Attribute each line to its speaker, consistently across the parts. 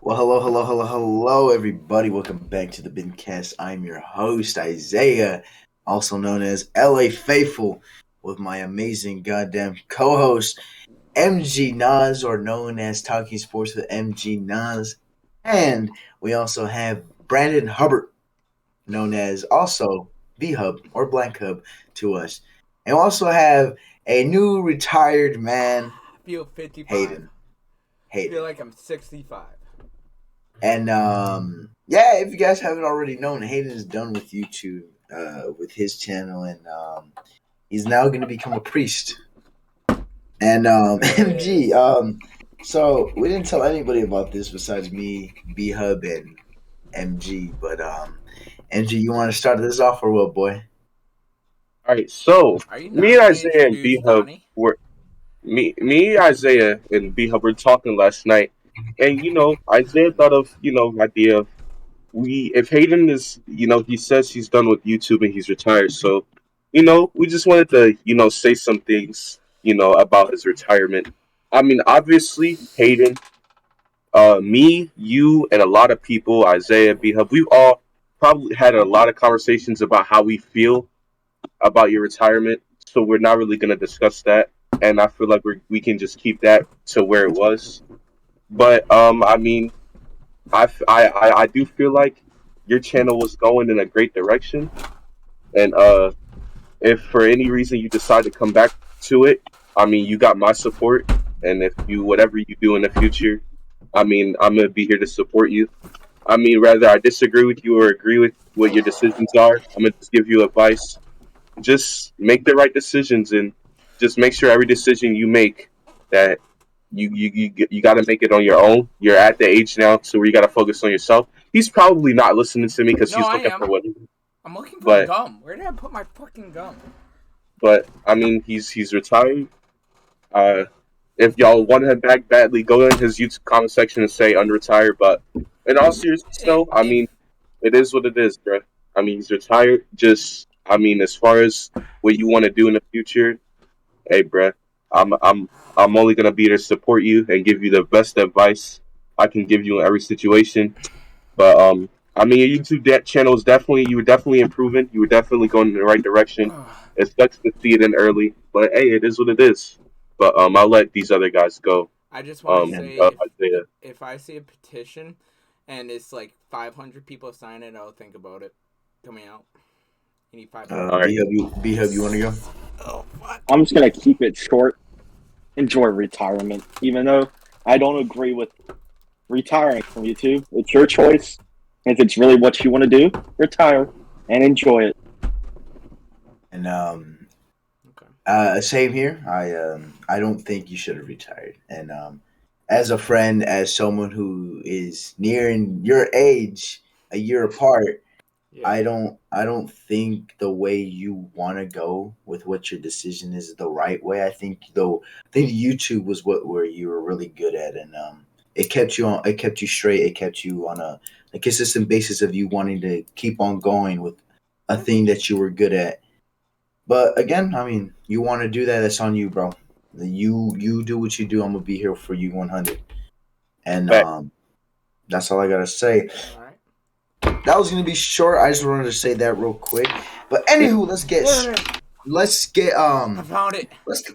Speaker 1: Hello, everybody. Welcome back to the BinCast. I'm your host, Isaiah, also known as LA Faithful, with my amazing goddamn co-host, MG Nas, or known as Talking Sports with MG Nas. And we also have Brandon Hubbard, known as also B Hub or Blank Hub to us. And we also have a new retired man,
Speaker 2: I feel 55.
Speaker 1: Hayden.
Speaker 2: I feel like I'm 65.
Speaker 1: And if you guys haven't already known, Hayden is done with YouTube, with his channel, and he's now going to become a priest. And MG, so we didn't tell anybody about this besides me, B Hub, and MG. But MG, you want to start this off or what, boy?
Speaker 3: All right, so
Speaker 2: Are you
Speaker 3: me,
Speaker 2: not gonna
Speaker 3: Isaiah, and
Speaker 2: introduce
Speaker 3: B Hub
Speaker 2: Donnie?
Speaker 3: were Isaiah, and B Hub were talking last night, and Isaiah thought of idea of if Hayden is he says he's done with YouTube and he's retired, so we just wanted to say some things about his retirement. I mean, obviously Hayden, me, you, and a lot of people, Isaiah, B Hub, we've all probably had a lot of conversations about how we feel about your retirement, so we're not really going to discuss that. And I feel like we can just keep that to where it was. But I mean, I do feel like your channel was going in a great direction, and if for any reason you decide to come back to it, I mean, you got my support, and if you whatever you do in the future, I mean, I'm gonna be here to support you. I mean, whether I disagree with you or agree with what your decisions are, I'm gonna just give you advice. Just make the right decisions and just make sure every decision you make that you got to make it on your own. You're at the age now, so where you got to focus on yourself. He's probably not listening to me because
Speaker 2: No,
Speaker 3: he's
Speaker 2: I
Speaker 3: looking
Speaker 2: am.
Speaker 3: for what.
Speaker 2: I'm looking for
Speaker 3: But
Speaker 2: gum. Where did I put my fucking gum?
Speaker 3: but I mean, he's retired. Uh, if y'all want him back badly, go in his YouTube comment section and say unretired. But in all seriousness, though, I mean, it is what it is, bro. I mean, he's retired. Just, I mean, as far as what you want to do in the future, hey, bro, I'm only gonna be there to support you and give you the best advice I can give you in every situation. But I mean, your YouTube channel is definitely you were definitely improving. You were definitely going in the right direction. It sucks to see it in early, but hey, it is what it is. But I'll let these other guys go.
Speaker 2: I just want to say,
Speaker 3: Isaiah.
Speaker 2: if I see a petition and it's like 500 people sign it, I'll think about it coming out. You need 500.
Speaker 3: All right.
Speaker 1: B Hub, you want to go?
Speaker 2: Oh, fuck.
Speaker 4: I'm just gonna keep it short. Enjoy retirement, even though I don't agree with retiring from YouTube. It's your choice. If it's really what you want to do, retire and enjoy it.
Speaker 1: And
Speaker 2: Okay.
Speaker 1: same here. I don't think you should have retired. And as a friend, as someone who is nearing your age, a year apart,
Speaker 2: Yeah.
Speaker 1: I don't think the way you want to go with what your decision is the right way. I think YouTube was where you were really good at, and it kept you straight. It kept you on a consistent basis of you wanting to keep on going with a thing that you were good at. But again, I mean, you want to do that, that's on you, bro. You do what you do. I'm gonna be here for you 100, and
Speaker 3: Bet.
Speaker 1: that's all I gotta say.
Speaker 2: All right.
Speaker 1: That was gonna be short. I just wanted to say that real quick. But anywho, let's get
Speaker 2: I found it.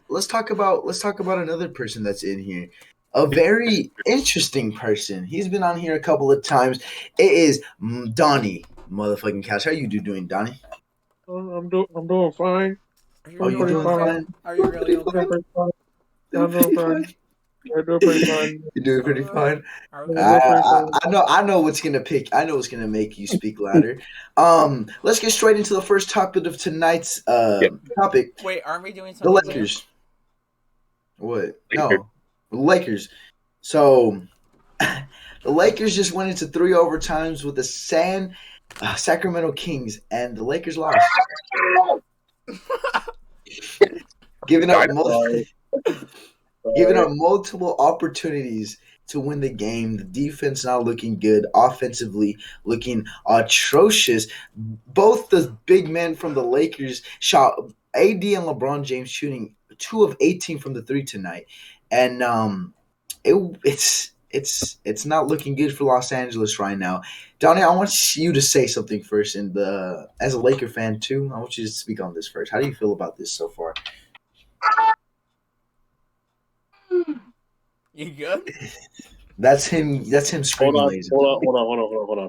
Speaker 1: let's talk about another person that's in here. A very interesting person. He's been on here a couple of times. It is Donnie, motherfucking Couch. How you doing, Donnie?
Speaker 5: I'm doing fine.
Speaker 1: Oh, you doing fine?
Speaker 2: Are you really
Speaker 5: I'm
Speaker 2: okay?
Speaker 5: doing pretty fine. I'm doing fine. I'm doing pretty fine.
Speaker 1: You're doing pretty fine.
Speaker 2: Are
Speaker 5: I'm
Speaker 2: we-
Speaker 5: doing pretty fine.
Speaker 1: I know what's gonna pick. I know what's gonna make you speak louder. Let's get straight into the first topic of tonight's topic.
Speaker 2: Wait, aren't we doing
Speaker 1: The
Speaker 2: something?
Speaker 1: Lakers. What?
Speaker 3: Lakers.
Speaker 1: No, the Lakers. So the Lakers just went into 3 overtimes with the Sacramento Kings, and the Lakers lost, giving up multiple opportunities to win the game. The defense not looking good, offensively looking atrocious. Both the big men from the Lakers shot AD and LeBron James shooting 2 of 18 from the 3 tonight, and it's it's not looking good for Los Angeles right now. Donnie, I want you to say something first, and as a Laker fan too, I want you to speak on this first. How do you feel about this so far?
Speaker 2: You good?
Speaker 1: That's him. That's him
Speaker 4: Hold
Speaker 1: screaming,
Speaker 4: on,
Speaker 1: ladies and
Speaker 4: hold on,
Speaker 1: gentlemen.
Speaker 4: hold on.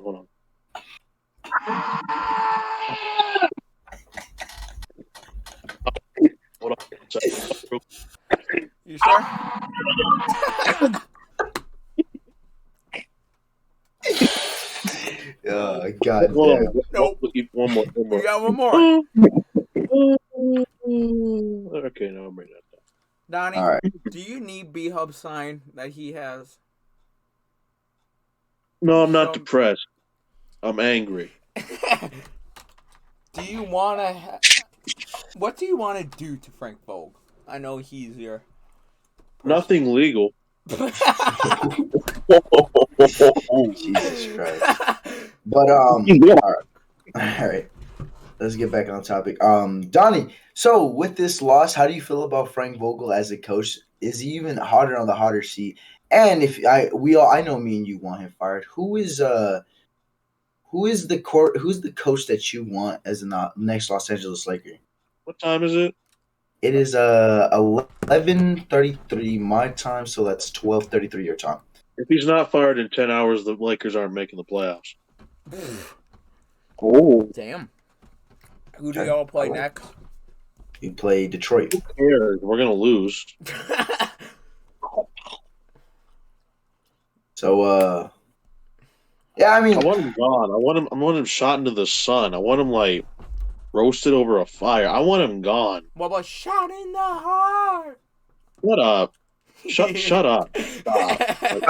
Speaker 4: Hold on.
Speaker 2: You sure?
Speaker 1: God
Speaker 4: Hold
Speaker 1: damn.
Speaker 4: on.
Speaker 2: Nope.
Speaker 4: One more.
Speaker 2: You got one more.
Speaker 4: Okay, now I'm ready.
Speaker 2: Donnie,
Speaker 1: All right.
Speaker 2: do you need B-Hub sign that he has?
Speaker 4: No, I'm not
Speaker 2: So-
Speaker 4: depressed. I'm angry.
Speaker 2: Do you want to... What do you want to do to Frank Vogel? I know he's your...
Speaker 4: Nothing legal.
Speaker 1: Jesus Christ. But
Speaker 4: Yeah.
Speaker 1: all right. Let's get back on topic. Donnie. So with this loss, how do you feel about Frank Vogel as a coach? Is he even harder on the hotter seat? And I know me and you want him fired. Who's the coach that you want as the next Los Angeles Laker?
Speaker 4: What time is it?
Speaker 1: It is 11:33 my time, so that's 12:33 your time.
Speaker 4: If he's not fired in 10 hours, the Lakers aren't making the playoffs.
Speaker 1: Oh,
Speaker 2: Damn. Who do y'all play
Speaker 1: Okay.
Speaker 2: next?
Speaker 1: you play Detroit.
Speaker 4: Who cares? We're gonna lose.
Speaker 1: So yeah, I mean,
Speaker 4: I want him gone. I want him shot into the sun. I want him like roasted over a fire. I want him gone.
Speaker 2: What about shot in the heart?
Speaker 4: Shut up. Shut up. Stop.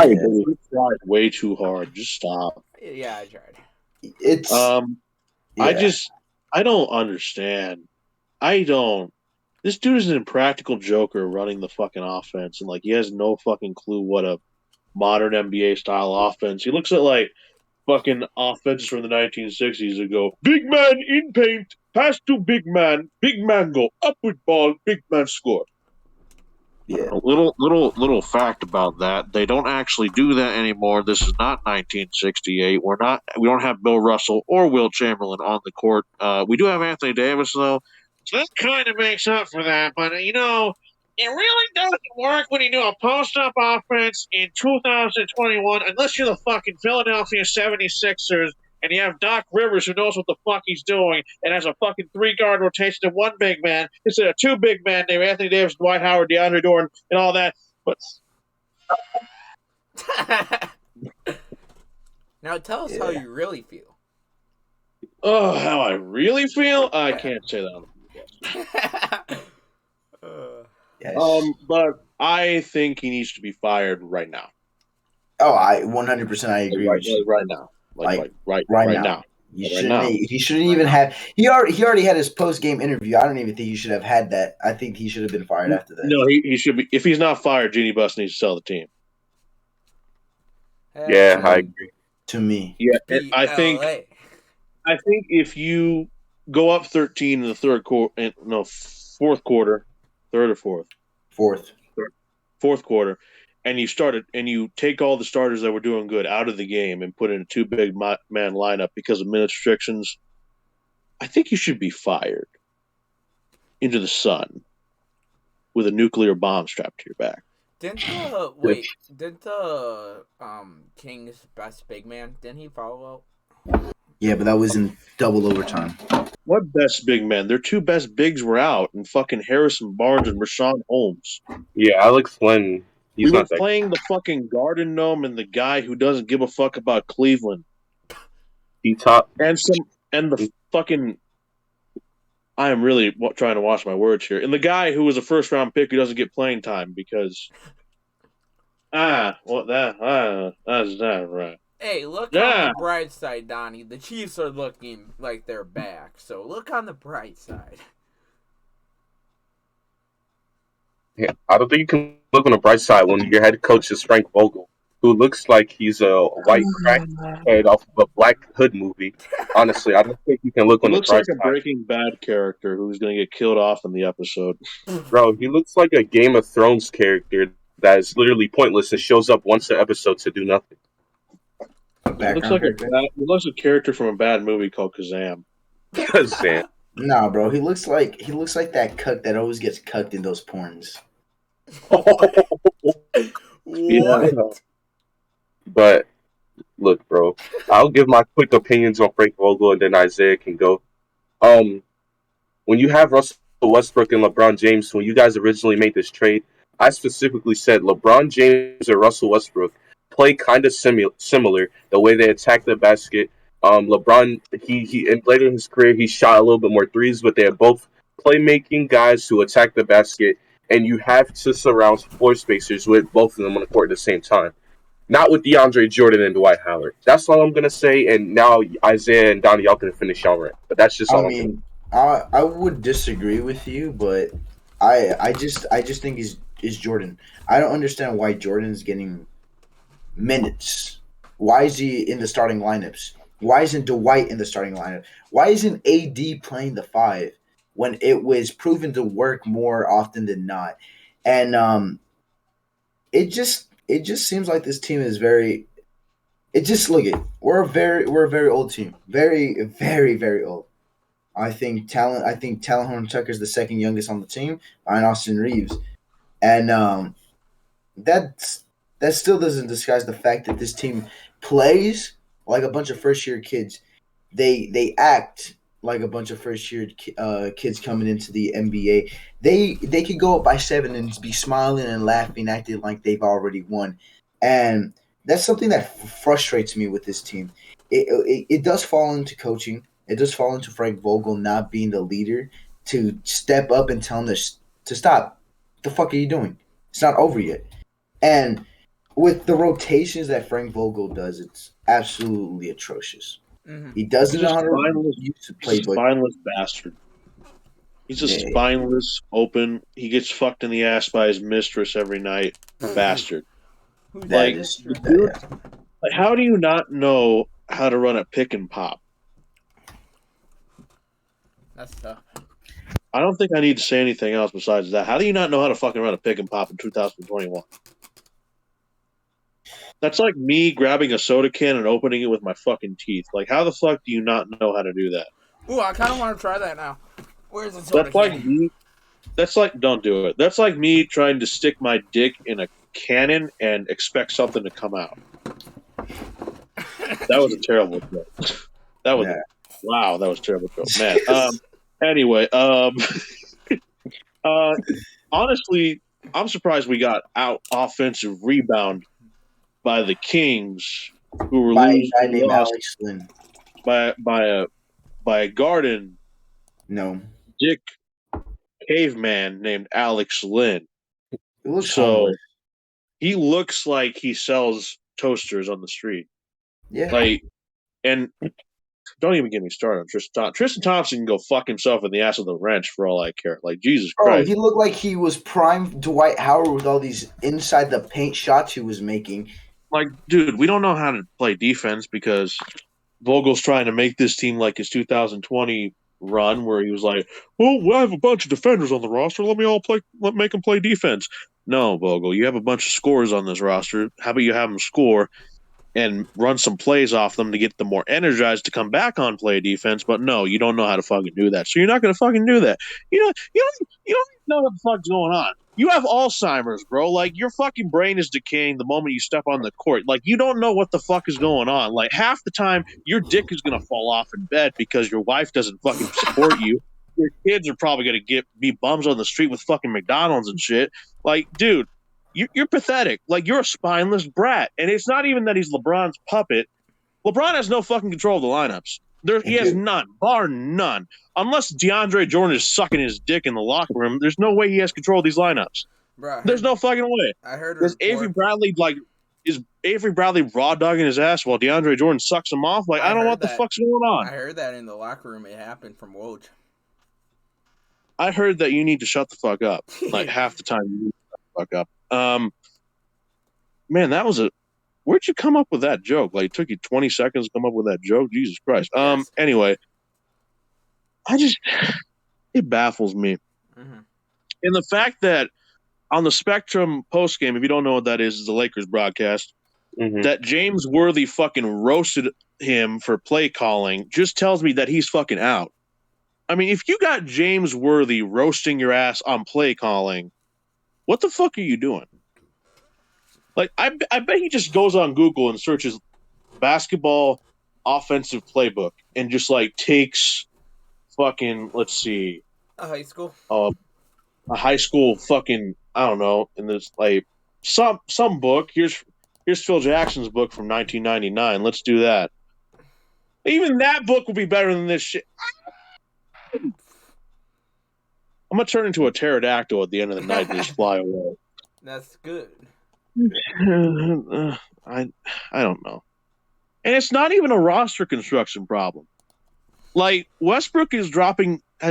Speaker 4: You tried way too hard. Just stop.
Speaker 2: Yeah, I tried.
Speaker 1: it's yeah.
Speaker 4: I don't understand. This dude is an impractical joker running the fucking offense, and like he has no fucking clue what a modern NBA style offense. He looks at like fucking offenses from the 1960s that go big man in paint, pass to big man go up with ball, big man score.
Speaker 1: Yeah.
Speaker 4: A little fact about that: they don't actually do that anymore. This is not 1968. We don't have Bill Russell or Will Chamberlain on the court. We do have Anthony Davis though, so that kind of makes up for that. But it really doesn't work when you do a post-up offense in 2021, unless you're the fucking Philadelphia 76ers and you have Doc Rivers who knows what the fuck he's doing and has a fucking 3-guard rotation to 1 big man instead of 2 big men named Anthony Davis, Dwight Howard, DeAndre Jordan, and all that. But
Speaker 2: Now tell us how you really feel.
Speaker 4: how I really feel? I can't say that on the podcast.
Speaker 1: Yes.
Speaker 4: But I think he needs to be fired right now.
Speaker 1: Oh, I 100% I agree with you.
Speaker 4: Right now. Right now.
Speaker 1: He
Speaker 4: Right
Speaker 1: shouldn't.
Speaker 4: now.
Speaker 1: He shouldn't even have. He already had his post game interview. I don't even think he should have had that. I think he should have been fired after that.
Speaker 4: No, he should be. If he's not fired, Jeannie Buss needs to sell the team.
Speaker 3: Yeah, I agree.
Speaker 1: To me,
Speaker 4: Yeah, I think if you go up 13 in the fourth quarter, third or fourth, fourth quarter, and you take all the starters that were doing good out of the game and put in a 2 big man lineup because of minutes restrictions, I think you should be fired into the sun with a nuclear bomb strapped to your back.
Speaker 2: Didn't the Kings best big man, didn't he follow out?
Speaker 1: yeah, but that was in double overtime.
Speaker 4: What best big men? Their 2 best bigs were out, and fucking Harrison Barnes and Rashawn Holmes.
Speaker 3: Yeah, Alex Len.
Speaker 4: We were playing the fucking Garden Gnome and the guy who doesn't give a fuck about Cleveland.
Speaker 3: And
Speaker 4: the fucking. I am really trying to watch my words here. And the guy who was a first round pick who doesn't get playing time because. That's not right.
Speaker 2: Hey, look on the bright side, Donnie. The Chiefs are looking like they're back, so look on the bright side.
Speaker 3: Yeah, I don't think you can look on the bright side when your head coach is Frank Vogel, who looks like he's a white crackhead off of a Black Hood movie. Honestly, I don't think you can look on the bright side.
Speaker 4: Looks like a Breaking Bad character who's going to get killed off in the episode.
Speaker 3: Bro, he looks like a Game of Thrones character that is literally pointless and shows up once an episode to do nothing.
Speaker 5: He looks like a character from a bad movie called Kazam.
Speaker 3: Kazam.
Speaker 1: Nah, bro, he looks like that cuck that always gets cucked in those porns.
Speaker 3: Yeah. But look, bro, I'll give my quick opinions on Frank Vogel, and then Isaiah can go. When you have Russell Westbrook and LeBron James, when you guys originally made this trade, I specifically said LeBron James and Russell Westbrook play kind of similar, the way they attack the basket. LeBron, he and later in his career, he shot a little bit more threes, but they're both playmaking guys who attack the basket, and you have to surround floor spacers with both of them on the court at the same time. Not with DeAndre Jordan and Dwight Howard. That's all I'm gonna say. And now Isaiah and Donnie, y'all can finish y'all rant. But that's just all I'm gonna.
Speaker 1: I would disagree with you, but I just think is Jordan. I don't understand why Jordan's getting minutes. Why is he in the starting lineups? Why isn't Dwight in the starting lineup? Why isn't AD playing the 5 when it was proven to work more often than not? And it just seems like this team is very. It just look it. We're a very old team. Very old. I think Talon Horn Tucker is the second youngest on the team behind Austin Reeves, and that still doesn't disguise the fact that this team plays like a bunch of first year kids. They act like a bunch of first year kids coming into the NBA. They could go up by 7 and be smiling and laughing, acting like they've already won, and that's something that frustrates me with this team. It does fall into coaching. It does fall into Frank Vogel not being the leader to step up and tell them to stop. What the fuck are you doing? It's not over yet. And with the rotations that Frank Vogel does, it's absolutely atrocious.
Speaker 2: Mm-hmm.
Speaker 1: He doesn't know how to use the playbook.
Speaker 5: He's a spineless bastard. He's a spineless, open. He gets fucked in the ass by his mistress every night. Bastard.
Speaker 2: Like,
Speaker 5: how do you not know how to run a pick and pop?
Speaker 2: That's tough.
Speaker 5: I don't think I need to say anything else besides that. How do you not know how to fucking run a pick and pop in 2021? That's like me grabbing a soda can and opening it with my fucking teeth. Like, how the fuck do you not know how to do that?
Speaker 2: Ooh, I kind of want to try that now. Where's the soda can?
Speaker 5: Don't do it. That's like me trying to stick my dick in a cannon and expect something to come out. That was a terrible joke. That was wow. That was a terrible joke, man. Anyway, honestly, I'm surprised we got out offensive rebound by the Kings, who were losing
Speaker 1: Alex Lynn.
Speaker 5: by a Garden Dick caveman named Alex Lynn. He looks like he sells toasters on the street. Yeah. And don't even get me started on Tristan Thompson. Tristan Thompson can go fuck himself in the ass with a wrench for all I care. Like, Jesus Christ.
Speaker 1: He looked like he was prime Dwight Howard with all these inside the paint shots he was making.
Speaker 5: Like, dude, we don't know how to play defense because Vogel's trying to make this team like his 2020 run where he was like, well, I have a bunch of defenders on the roster. Let make them play defense. No, Vogel, you have a bunch of scorers on this roster. How about you have them score and run some plays off them to get them more energized to come back on play defense? But no, you don't know how to fucking do that. So you're not going to fucking do that. You don't know what the fuck's going on. You have Alzheimer's, bro. Like, your fucking brain is decaying the moment you step on the court. Like, you don't know what the fuck is going on. Like, half the time, your dick is going to fall off in bed because your wife doesn't fucking support you. Your kids are probably going to be bums on the street with fucking McDonald's and shit. Like, dude, you're pathetic. Like, you're a spineless brat. And it's not even that he's LeBron's puppet. LeBron has no fucking control of the lineups. He has none, bar none. Unless DeAndre Jordan is sucking his dick in the locker room, there's no way he has control of these lineups. There's no fucking way.
Speaker 2: I heard
Speaker 5: Is Avery Bradley raw dogging his ass while DeAndre Jordan sucks him off? Like, I don't know what the fuck's going on.
Speaker 2: I heard that in the locker room. It happened from Woj.
Speaker 5: I heard that you need to shut the fuck up. Like, half the time you need to shut the fuck up. Man, that was where'd you come up with that joke? Like, it took you 20 seconds to come up with that joke? Jesus Christ.
Speaker 2: Yes.
Speaker 5: Anyway, it baffles me.
Speaker 2: Mm-hmm.
Speaker 5: And the fact that on the Spectrum post game, if you don't know what that is the Lakers broadcast,
Speaker 3: Mhm.
Speaker 5: that James Worthy fucking roasted him for play calling just tells me that he's fucking out. I mean, if you got James Worthy roasting your ass on play calling, what the fuck are you doing? Like, I bet he just goes on Google and searches basketball offensive playbook and just like takes fucking, let's see,
Speaker 2: A high school.
Speaker 5: a high school fucking, I don't know, in this like some book. Here's Phil Jackson's book from 1999. Let's do that. Even that book would be better than this shit. I'm gonna turn into a pterodactyl at the end of the night and just fly away.
Speaker 2: That's good.
Speaker 5: I don't know. And it's not even a roster construction problem. Like, Westbrook has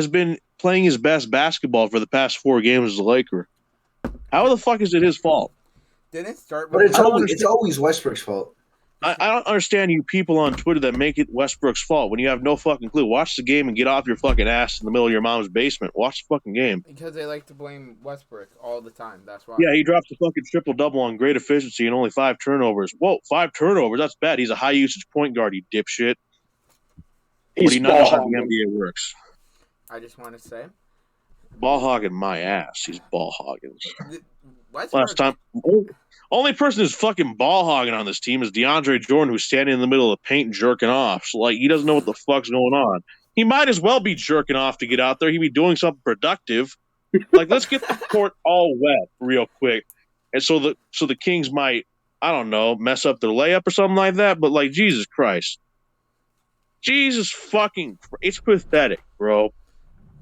Speaker 5: been playing his best basketball for the past 4 games as a Laker. How the fuck is it his fault?
Speaker 2: Didn't it start
Speaker 1: But
Speaker 2: with
Speaker 1: it's always Westbrook's fault.
Speaker 5: I don't understand you people on Twitter that make it Westbrook's fault when you have no fucking clue. Watch the game and get off your fucking ass in the middle of your mom's basement. Watch the fucking game.
Speaker 2: because they like to blame Westbrook all the time. That's why.
Speaker 5: Yeah, he dropped a fucking triple-double on great efficiency and only 5 turnovers. Whoa, 5 turnovers? That's bad. He's a high-usage point guard, you dipshit. But do you not know how the NBA works?
Speaker 2: I just want to say,
Speaker 5: Ball hogging my ass. He's ball hogging.
Speaker 2: Westbrook,
Speaker 5: Last time, only person who's fucking ball hogging on this team is DeAndre Jordan, who's standing in the middle of the paint and jerking off. So, like, he doesn't know what the fuck's going on. He might as well be jerking off to get out there. He'd be doing something productive. Like, let's get the court all wet real quick, and so the Kings might, I don't know, mess up their layup or something like that. But like, Jesus Christ, Jesus fucking, it's pathetic, bro.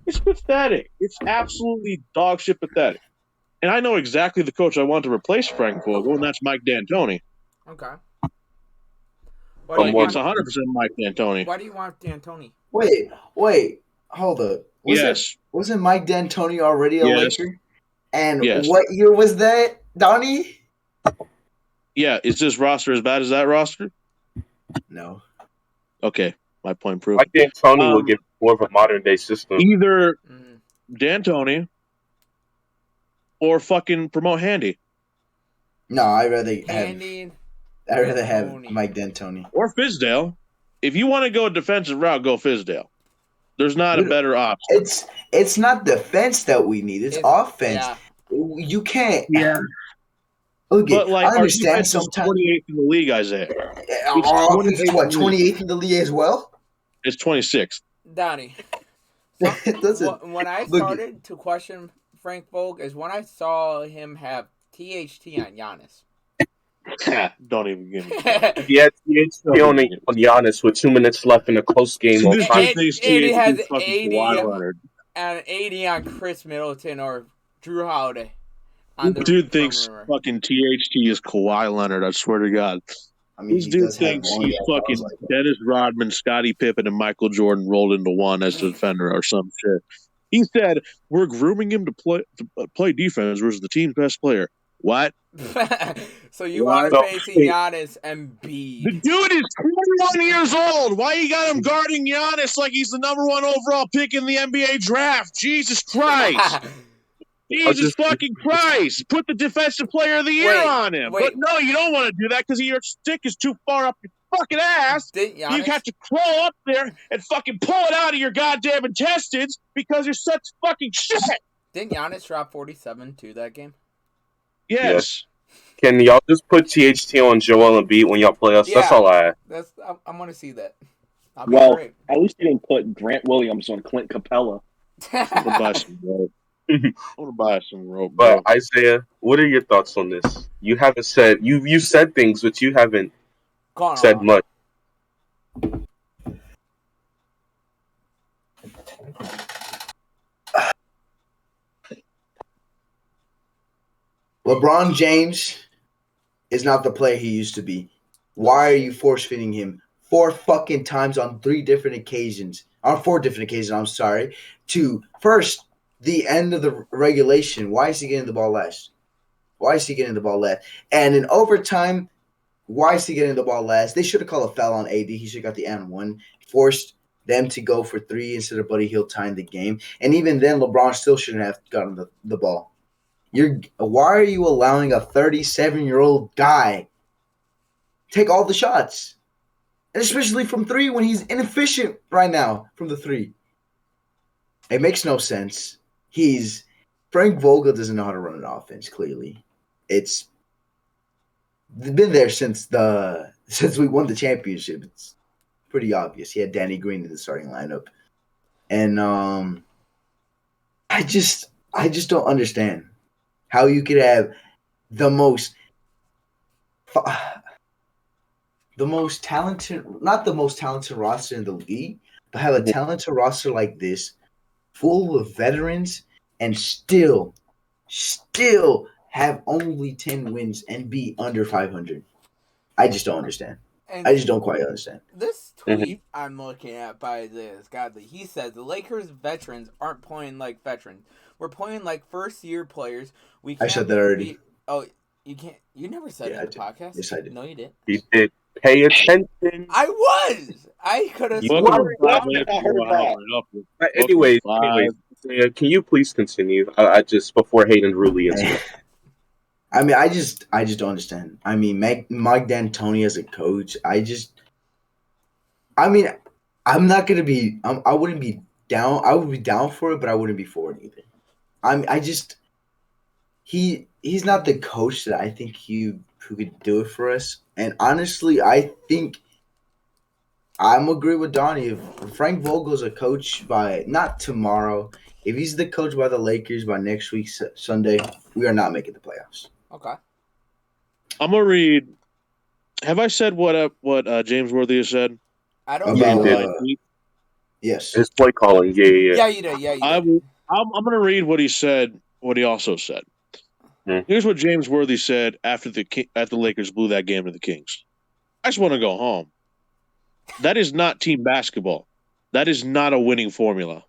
Speaker 5: It's pathetic. It's absolutely dog shit pathetic. And I know exactly the coach I want to replace Frank Vogel, and that's Mike D'Antoni.
Speaker 2: okay.
Speaker 5: Like, it's 100% Mike D'Antoni.
Speaker 2: Why do you want D'Antoni?
Speaker 1: Wait, hold up. Wasn't Mike D'Antoni already a Laker? And what year was that, Donnie?
Speaker 5: Yeah, is this roster as bad as that roster?
Speaker 1: No.
Speaker 5: Okay, my point proved.
Speaker 3: Mike D'Antoni will give more of a modern day system.
Speaker 5: Either D'Antoni or fucking promote Handy.
Speaker 1: No, I'd rather have Mike D'Antoni
Speaker 5: or Fizdale. If you want to go a defensive route, go Fizdale. There's not a better option.
Speaker 1: It's not defense that we need. It's offense.
Speaker 2: Yeah.
Speaker 1: You can't.
Speaker 5: Yeah.
Speaker 1: Okay,
Speaker 5: but like,
Speaker 1: I understand sometimes.
Speaker 5: 28th in the league, Isaiah.
Speaker 1: It's what, 28th in the league as well?
Speaker 5: It's 26th.
Speaker 2: Donnie. When I started to question Frank Vogel is when I saw him have THT on Giannis.
Speaker 5: Don't even give me.
Speaker 3: He had THT on Giannis with 2 minutes left in a close game.
Speaker 2: And he has 80 on Chris Middleton or Drew Holiday.
Speaker 5: Dude thinks fucking THT is Kawhi Leonard. I swear to God. I mean, this dude thinks he's fucking Dennis Rodman, Scottie Pippen, and Michael Jordan rolled into one as a defender or some shit. He said we're grooming him to play defense versus the team's best player. What?
Speaker 2: So you want to face Giannis and B?
Speaker 5: The dude is 21 years old. Why you got him guarding Giannis like he's the number 1 overall pick in the NBA draft? Jesus Christ. Jesus fucking Christ. Put the defensive player of the year on him. But no, you don't want to do that because your stick is too far up your fucking ass. You have to crawl up there and fucking pull it out of your goddamn intestines because you're such fucking shit.
Speaker 2: Didn't Giannis drop 47 to that game?
Speaker 5: Yes.
Speaker 3: Can y'all just put THT on Joel Embiid when y'all play us? Yeah, that's all I have.
Speaker 2: I want to see that.
Speaker 4: Well, great. At least you didn't put Grant Williams on Clint Capella.
Speaker 5: I want to buy some rope.
Speaker 3: But Isaiah, what are your thoughts on this? You haven't said you said things, but you haven't said much.
Speaker 1: LeBron James is not the player he used to be. Why are you force-feeding him 4 fucking times on 3 different occasions? On 4 different occasions, I'm sorry. To first, the end of the regulation. Why is he getting the ball last? And in overtime, why is he getting the ball last? They should have called a foul on AD. He should have got the N1. Forced them to go for 3 instead of Buddy Hield tying the game. And even then, LeBron still shouldn't have gotten the ball. Why are you allowing a 37-year-old guy take all the shots? And especially from three when he's inefficient right now from the three. It makes no sense. Frank Vogel doesn't know how to run an offense, clearly. It's been there since we won the championship. It's pretty obvious. He had Danny Green in the starting lineup. And I just don't understand how you could have the most talented, not the most talented roster in the league, but have a talented roster like this, full of veterans, and still have only 10 wins and be under 500. I just don't understand. And I just don't quite understand.
Speaker 2: This tweet I'm looking at by this Godly, he says the Lakers veterans aren't playing like veterans. We're playing like first-year players.
Speaker 1: I said that already.
Speaker 2: You can't. You never said it in the podcast.
Speaker 1: Yes, I did.
Speaker 2: No, you didn't.
Speaker 3: You did. Pay attention.
Speaker 2: I was. I could have.
Speaker 3: Anyways, can you please continue? I just before Hayden really interrupts.
Speaker 1: I mean, I just don't understand. I mean, Mike D'Antoni as a coach, I'm not gonna be. I wouldn't be down. I would be down for it, but I wouldn't be for it either. He's not the coach that I think who could do it for us. And honestly, I think I'm agree with Donnie. If Frank Vogel's a coach by not tomorrow, if he's the coach by the Lakers by next week Sunday, we are not making the playoffs.
Speaker 2: Okay.
Speaker 5: I'm gonna read. Have I said what James Worthy has said?
Speaker 2: I don't
Speaker 1: know. Yes.
Speaker 3: His play calling. Yeah.
Speaker 2: Yeah, you did.
Speaker 5: I'm gonna read what he said. What he also said. Here's what James Worthy said after the Lakers blew that game to the Kings. I just want to go home. That is not team basketball. That is not a winning formula.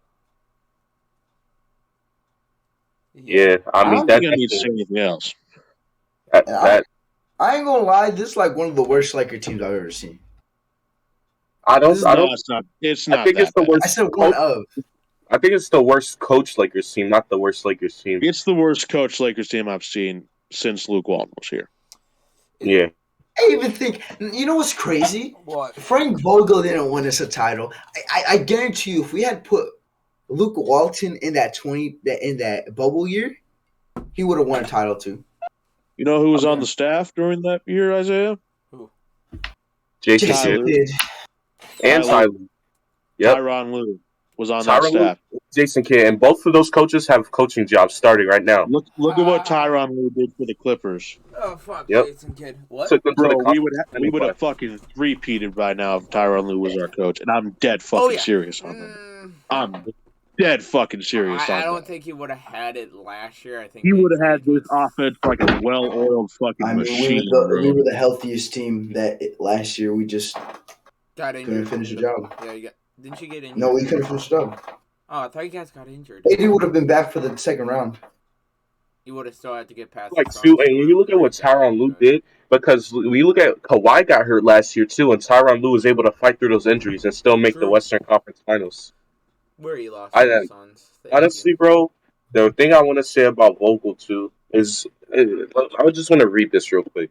Speaker 3: Yeah, I mean,
Speaker 5: I need to say anything else.
Speaker 1: I ain't gonna lie. This is like one of the worst Lakers teams I've ever seen.
Speaker 5: It's not. I think it's the worst.
Speaker 1: I said one of.
Speaker 3: I think it's the worst coach Lakers team, not the worst Lakers team.
Speaker 5: It's the worst coach Lakers team I've seen since Luke Walton was here.
Speaker 3: Yeah.
Speaker 1: I even think, you know what's crazy?
Speaker 2: What?
Speaker 1: Frank Vogel didn't win us a title. I guarantee you, if we had put Luke Walton in that bubble year, he would have won a title too.
Speaker 5: You know who was on the staff during that year, Isaiah?
Speaker 2: Who?
Speaker 3: Jason Kidd. And Tyler.
Speaker 5: Yep. Tyronn Lue was on that staff.
Speaker 3: Jason Kidd, and both of those coaches have coaching jobs starting right now.
Speaker 5: Look at what Tyronn Lue did for the Clippers.
Speaker 2: Oh fuck, Jason Kidd. What?
Speaker 5: Bro, we would have fucking repeated by now if Tyronn Lue was our coach, and I'm dead fucking serious on that. I'm dead fucking serious on that.
Speaker 2: I don't think he would have had it last year. I think
Speaker 5: he would have had this offense like a well-oiled fucking machine.
Speaker 1: We were the healthiest team last year. We just
Speaker 2: got injured.
Speaker 1: Couldn't finish the job.
Speaker 2: Yeah, didn't you get injured?
Speaker 1: No, we couldn't finish the job.
Speaker 2: Oh, I thought you guys got injured.
Speaker 1: He would have been back for the second round.
Speaker 2: You would have still had to get past.
Speaker 3: And you look at what Tyronn Lue did, because we look at Kawhi got hurt last year too, and Tyronn Lue was able to fight through those injuries and still make the Western Conference Finals.
Speaker 2: Where he lost to the Suns.
Speaker 3: Honestly, bro, the thing I want to say about Vogel too is, I just want to read this real quick.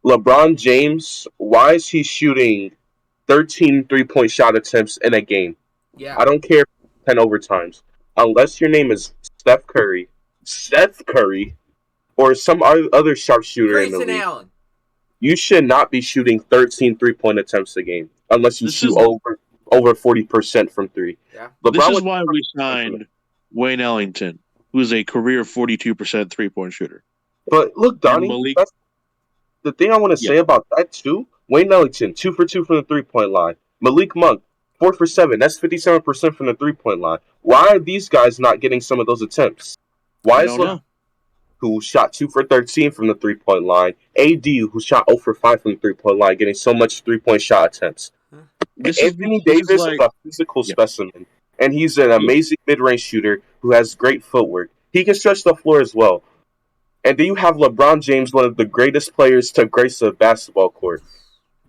Speaker 3: LeBron James, why is he shooting 13 3-point shot attempts in a game?
Speaker 2: Yeah.
Speaker 3: I don't care if 10 overtimes. Unless your name is Steph Curry, or some other sharpshooter in the league.
Speaker 2: Allen.
Speaker 3: You should not be shooting 13 3-point attempts a game unless you shoot over 40% from three.
Speaker 2: Yeah.
Speaker 5: This is why we signed Wayne Ellington, who is a career 42% 3-point shooter.
Speaker 3: But look, Donnie, that's the thing I want to say about that too. Wayne Ellington, 2 for 2 from the 3-point line. Malik Monk, 4 for 7. That's 57% from the 3-point line. Why are these guys not getting some of those attempts? Why is who shot 2 for 13 from the 3-point line, AD, who shot 0 for 5 from the 3-point line, getting so much 3-point shot attempts? Anthony Davis is a physical specimen, and he's an amazing mid-range shooter who has great footwork. He can stretch the floor as well. And then you have LeBron James, one of the greatest players to grace a basketball court,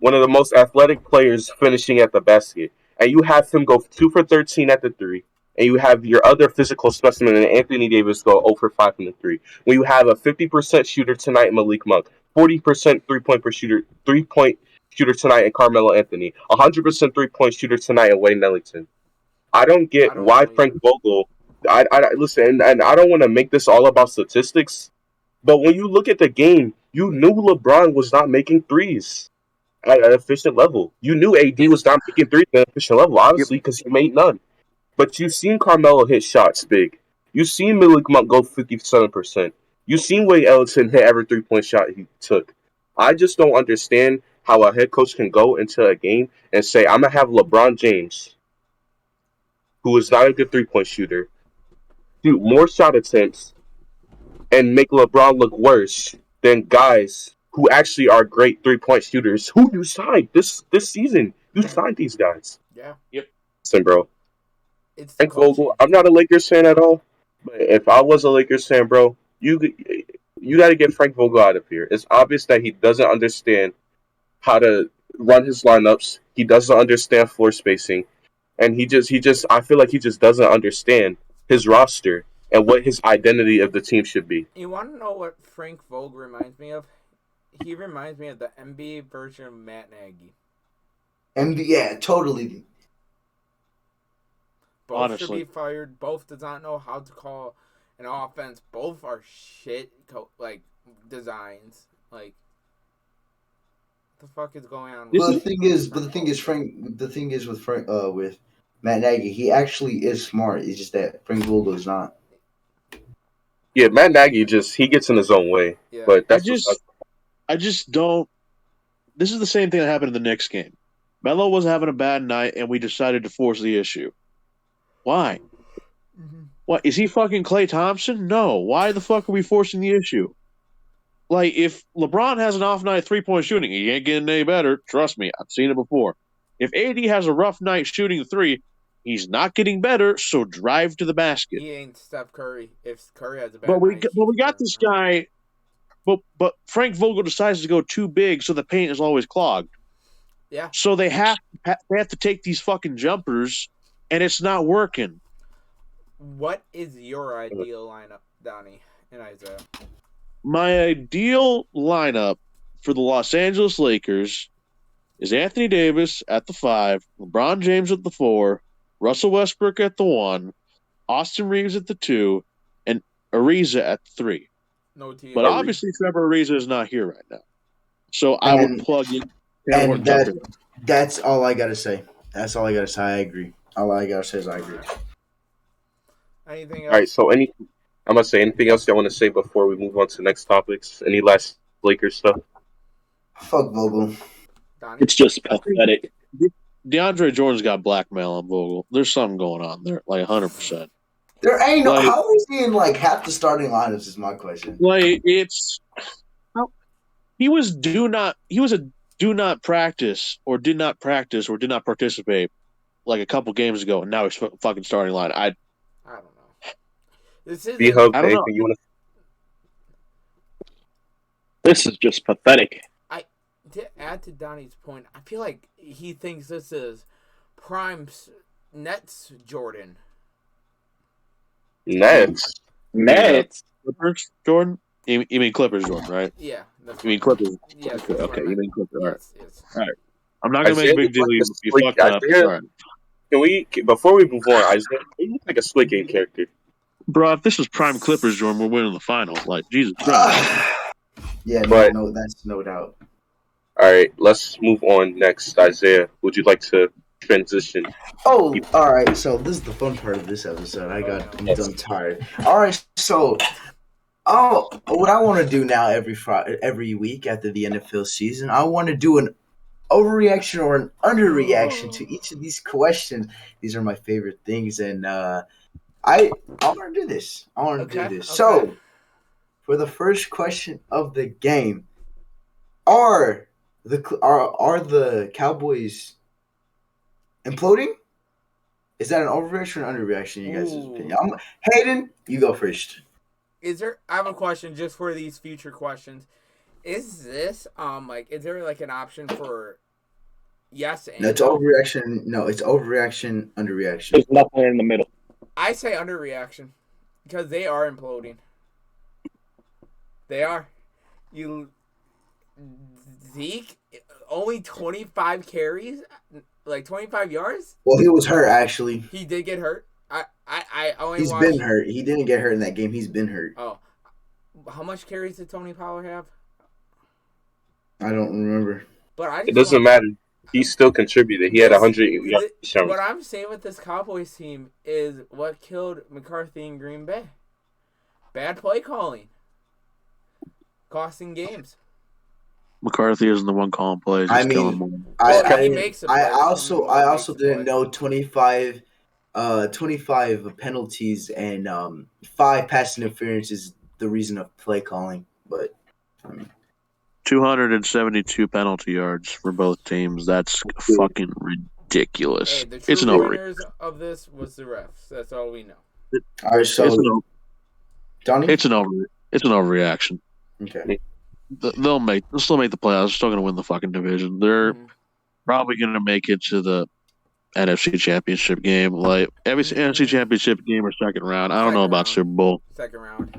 Speaker 3: one of the most athletic players finishing at the basket. And you have him go 2 for 13 at the 3 and you have your other physical specimen in Anthony Davis go 0 for 5 from the 3. When you have a 50% shooter tonight in Malik Monk, 40% 3-point shooter tonight in Carmelo Anthony, 100% 3-point shooter tonight in Wayne Ellington. I don't get why Frank Vogel. I listen, and I don't want to make this all about statistics, but when you look at the game, you knew LeBron was not making threes at an efficient level. You knew AD was not making threes at an efficient level, obviously, because he made none. But you've seen Carmelo hit shots big. You've seen Malik Monk go 57%. You've seen Wayne Ellington hit every 3-point shot he took. I just don't understand how a head coach can go into a game and say, I'm going to have LeBron James, who is not a good 3-point shooter, shoot more shot attempts and make LeBron look worse than guys who actually are great 3-point shooters who you signed this season. You signed these guys.
Speaker 2: Yeah.
Speaker 5: Yep.
Speaker 3: Listen, bro.
Speaker 2: It's
Speaker 3: Frank Vogel. I'm not a Lakers fan at all, but if I was a Lakers fan, bro, you got to get Frank Vogel out of here. It's obvious that he doesn't understand how to run his lineups. He doesn't understand floor spacing, and he just I feel like he just doesn't understand his roster and what his identity of the team should be.
Speaker 2: You want to know what Frank Vogel reminds me of? He reminds me of the NBA version of Matt Nagy.
Speaker 1: Yeah, totally.
Speaker 2: Both
Speaker 5: Honestly.
Speaker 2: should be fired. Both does not know how to call an offense. Both are shit designs. Like, what the fuck is going on?
Speaker 1: But the thing is, with Matt Nagy, he actually is smart. It's just that Frank Vogel is not.
Speaker 3: Yeah, Matt Nagy he gets in his own way.
Speaker 2: Yeah.
Speaker 3: But
Speaker 5: I just don't. This is the same thing that happened in the Knicks game. Melo was having a bad night, and we decided to force the issue. Why?
Speaker 2: Mm-hmm.
Speaker 5: What, is he fucking Klay Thompson? No. Why the fuck are we forcing the issue? Like, if LeBron has an off night 3-point shooting, he ain't getting any better. Trust me, I've seen it before. If AD has a rough night shooting 3, he's not getting better, so drive to the basket.
Speaker 2: He ain't Steph Curry. If Curry has a bad
Speaker 5: But we
Speaker 2: night,
Speaker 5: got this guy. But Frank Vogel decides to go too big, so the paint is always clogged.
Speaker 2: Yeah.
Speaker 5: So they have to take these fucking jumpers, and it's not working.
Speaker 2: What is your ideal lineup, Donnie and Isaiah?
Speaker 5: My ideal lineup for the Los Angeles Lakers is Anthony Davis at the 5, LeBron James at the 4, Russell Westbrook at the 1, Austin Reeves at the 2, and Ariza at the 3.
Speaker 2: No team.
Speaker 5: But obviously Trevor Ariza is not here right now. So I would plug in.
Speaker 1: And that's all I gotta say. That's all I gotta say. I agree. All I gotta say is I agree.
Speaker 2: Anything else?
Speaker 3: all right, so I'm gonna say anything else y'all want to say before we move on to the next topics? Any last Lakers stuff?
Speaker 1: Fuck Vogel.
Speaker 2: Donnie?
Speaker 4: It's just pathetic.
Speaker 5: DeAndre Jordan's got blackmail on Vogel. There's something going on there, like 100%.
Speaker 1: There ain't no. How is he in like half the starting lineups? Is my question.
Speaker 5: Like he was a do not practice or did not participate like a couple games ago, and now he's fucking starting line. I
Speaker 2: don't know. This is.
Speaker 3: I don't know.
Speaker 4: This is just pathetic.
Speaker 2: To add to Donnie's point, I feel like he thinks this is prime Nets Jordan.
Speaker 3: Nets?
Speaker 5: Clippers Jordan? You mean Clippers Jordan, right?
Speaker 2: Yeah.
Speaker 5: You mean Clippers?
Speaker 2: Yeah.
Speaker 5: Okay, you mean Clippers. All right.
Speaker 2: Yes.
Speaker 5: All right. I'm not going to make a big deal if you fucked up. Right.
Speaker 3: Can we, before we move on, Isaiah, you look like a Squid Game character.
Speaker 5: Bro, if this was prime Clippers Jordan, we're winning the finals. Like, Jesus Christ.
Speaker 1: Yeah, no, that's no doubt.
Speaker 3: All right, let's move on next. Isaiah, would you like to transition?
Speaker 1: Oh, all right. So this is the fun part of this episode. I'm done tired. All right, so what I want to do now every week after the NFL season, I want to do an overreaction or an underreaction to each of these questions. These are my favorite things, and I want to do this.
Speaker 2: Okay.
Speaker 1: So, for the first question of the game, are the Cowboys imploding? Is that an overreaction or underreaction in you guys' opinion? Hayden, you go first.
Speaker 2: I have a question just for these future questions. Is this is there like an option for yes and
Speaker 1: no? It's overreaction. No, it's overreaction, underreaction.
Speaker 4: There's nothing in the middle.
Speaker 2: I say underreaction because they are imploding. They are. Zeke only 25 carries, like 25 yards.
Speaker 1: Well, he was hurt actually.
Speaker 2: He did get hurt. I only
Speaker 1: He's
Speaker 2: watched.
Speaker 1: been hurt. He didn't get hurt in that game. He's been hurt.
Speaker 2: Oh, how much carries did Tony Pollard have?
Speaker 1: I don't remember.
Speaker 2: But
Speaker 3: It doesn't matter. He still contributed. He had 100 yards.
Speaker 2: What I'm saying with this Cowboys team is what killed McCarthy in Green Bay. Bad play calling. Costing games.
Speaker 5: McCarthy isn't the one calling plays.
Speaker 1: I
Speaker 5: He's killing
Speaker 1: mean,
Speaker 5: more.
Speaker 1: I also didn't know 25 penalties and 5 pass interference is the reason of play calling. But I mean,
Speaker 5: 272 penalty yards for both teams. That's fucking ridiculous.
Speaker 2: Hey, the true winners of this was the refs. That's all we know.
Speaker 1: All right, so Donnie,
Speaker 5: it's an overreaction.
Speaker 1: Okay.
Speaker 5: They'll still make the playoffs. They're still going to win the fucking division. They're probably going to make it to the NFC Championship game. Like every NFC Championship game or second round. I don't know about Super Bowl.
Speaker 2: Second round.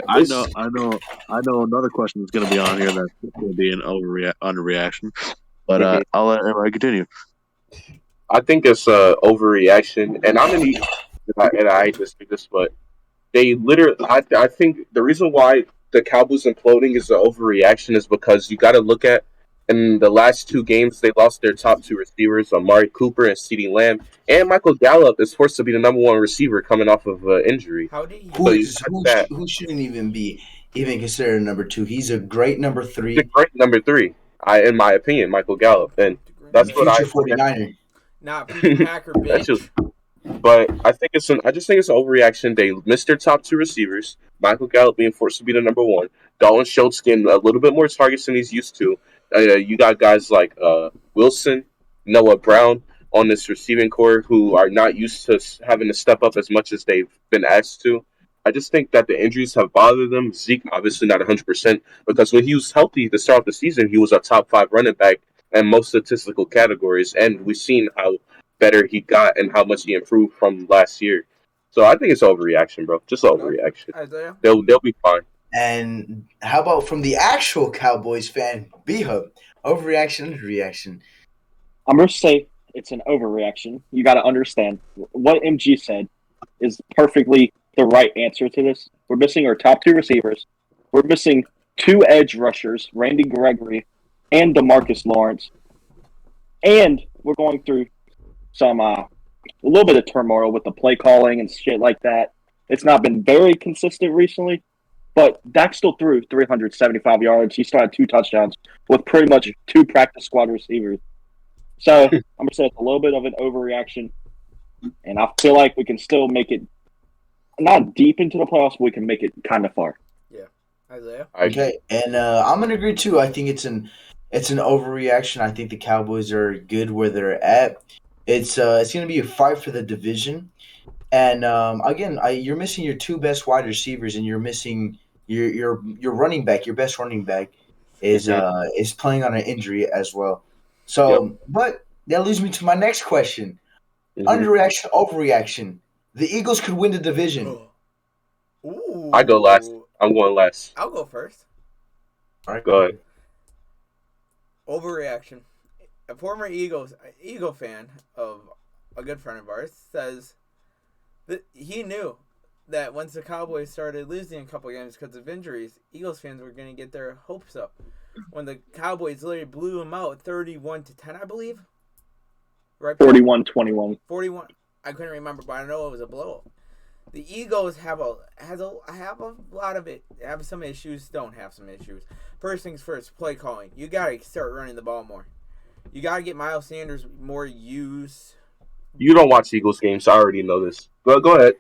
Speaker 5: I know another question that's going to be on here that's going to be an underreaction. But I'll let everybody continue.
Speaker 3: I think it's overreaction, and I'm in the and I hate to say this, but they literally. I think the reason why the Cowboys imploding is an overreaction is because you got to look at in the last 2 games they lost their top 2 receivers, Amari Cooper and CeeDee Lamb, and Michael Gallup is forced to be the number 1 receiver coming off of injury.
Speaker 2: How do you?
Speaker 1: Who shouldn't even be considered number 2? He's a great number 3.
Speaker 3: He's a great number 3. In my opinion, Michael Gallup, and that's what
Speaker 1: future 49er.
Speaker 2: Not future Packer bitch.
Speaker 3: But I just think it's an overreaction. They missed their top 2 receivers. Michael Gallup being forced to be the number 1. Dalton Schultz getting a little bit more targets than he's used to. You got guys like Wilson, Noah Brown on this receiving core who are not used to having to step up as much as they've been asked to. I just think that the injuries have bothered them. Zeke, obviously not 100%, because when he was healthy to start the season, he was a top 5 running back in most statistical categories, and we've seen how better he got and how much he improved from last year. So I think it's overreaction, bro. Just overreaction.
Speaker 2: Isaiah?
Speaker 3: They'll be fine.
Speaker 1: And how about from the actual Cowboys fan, B-Hub? Overreaction, underreaction?
Speaker 4: I'm going to say it's an overreaction. You got to understand what MG said is perfectly the right answer to this. We're missing our top 2 receivers. We're missing 2 edge rushers, Randy Gregory and DeMarcus Lawrence. And we're going through some a little bit of turmoil with the play calling and shit like that. It's not been very consistent recently, but Dak still threw 375 yards. He still had 2 touchdowns with pretty much 2 practice squad receivers. So I'm going to say it's a little bit of an overreaction, and I feel like we can still make it not deep into the playoffs, but we can make it kind of far.
Speaker 2: Yeah. Isaiah?
Speaker 1: Okay, and I'm going to agree too. I think it's an overreaction. I think the Cowboys are good where they're at. It's going to be a fight for the division, and again, you're missing your 2 best wide receivers, and you're missing your running back. Your best running back is playing on an injury as well. So, But that leads me to my next question: underreaction, overreaction. The Eagles could win the division.
Speaker 2: Ooh.
Speaker 3: I go last. I'm going last.
Speaker 2: I'll go first.
Speaker 1: All right,
Speaker 3: go ahead.
Speaker 2: Overreaction. A former Eagle fan of a good friend of ours says that he knew that once the Cowboys started losing a couple games because of injuries, Eagles fans were going to get their hopes up. When the Cowboys literally blew them out 31-10, I believe. Right?
Speaker 4: 41-21.
Speaker 2: 41. I couldn't remember, but I know it was a blowout. The Eagles have a lot of it. Have some issues. Don't have some issues. First things first, play calling. You gotta start running the ball more. You gotta get Miles Sanders more use.
Speaker 3: You don't watch Eagles games. I already know this. Go ahead.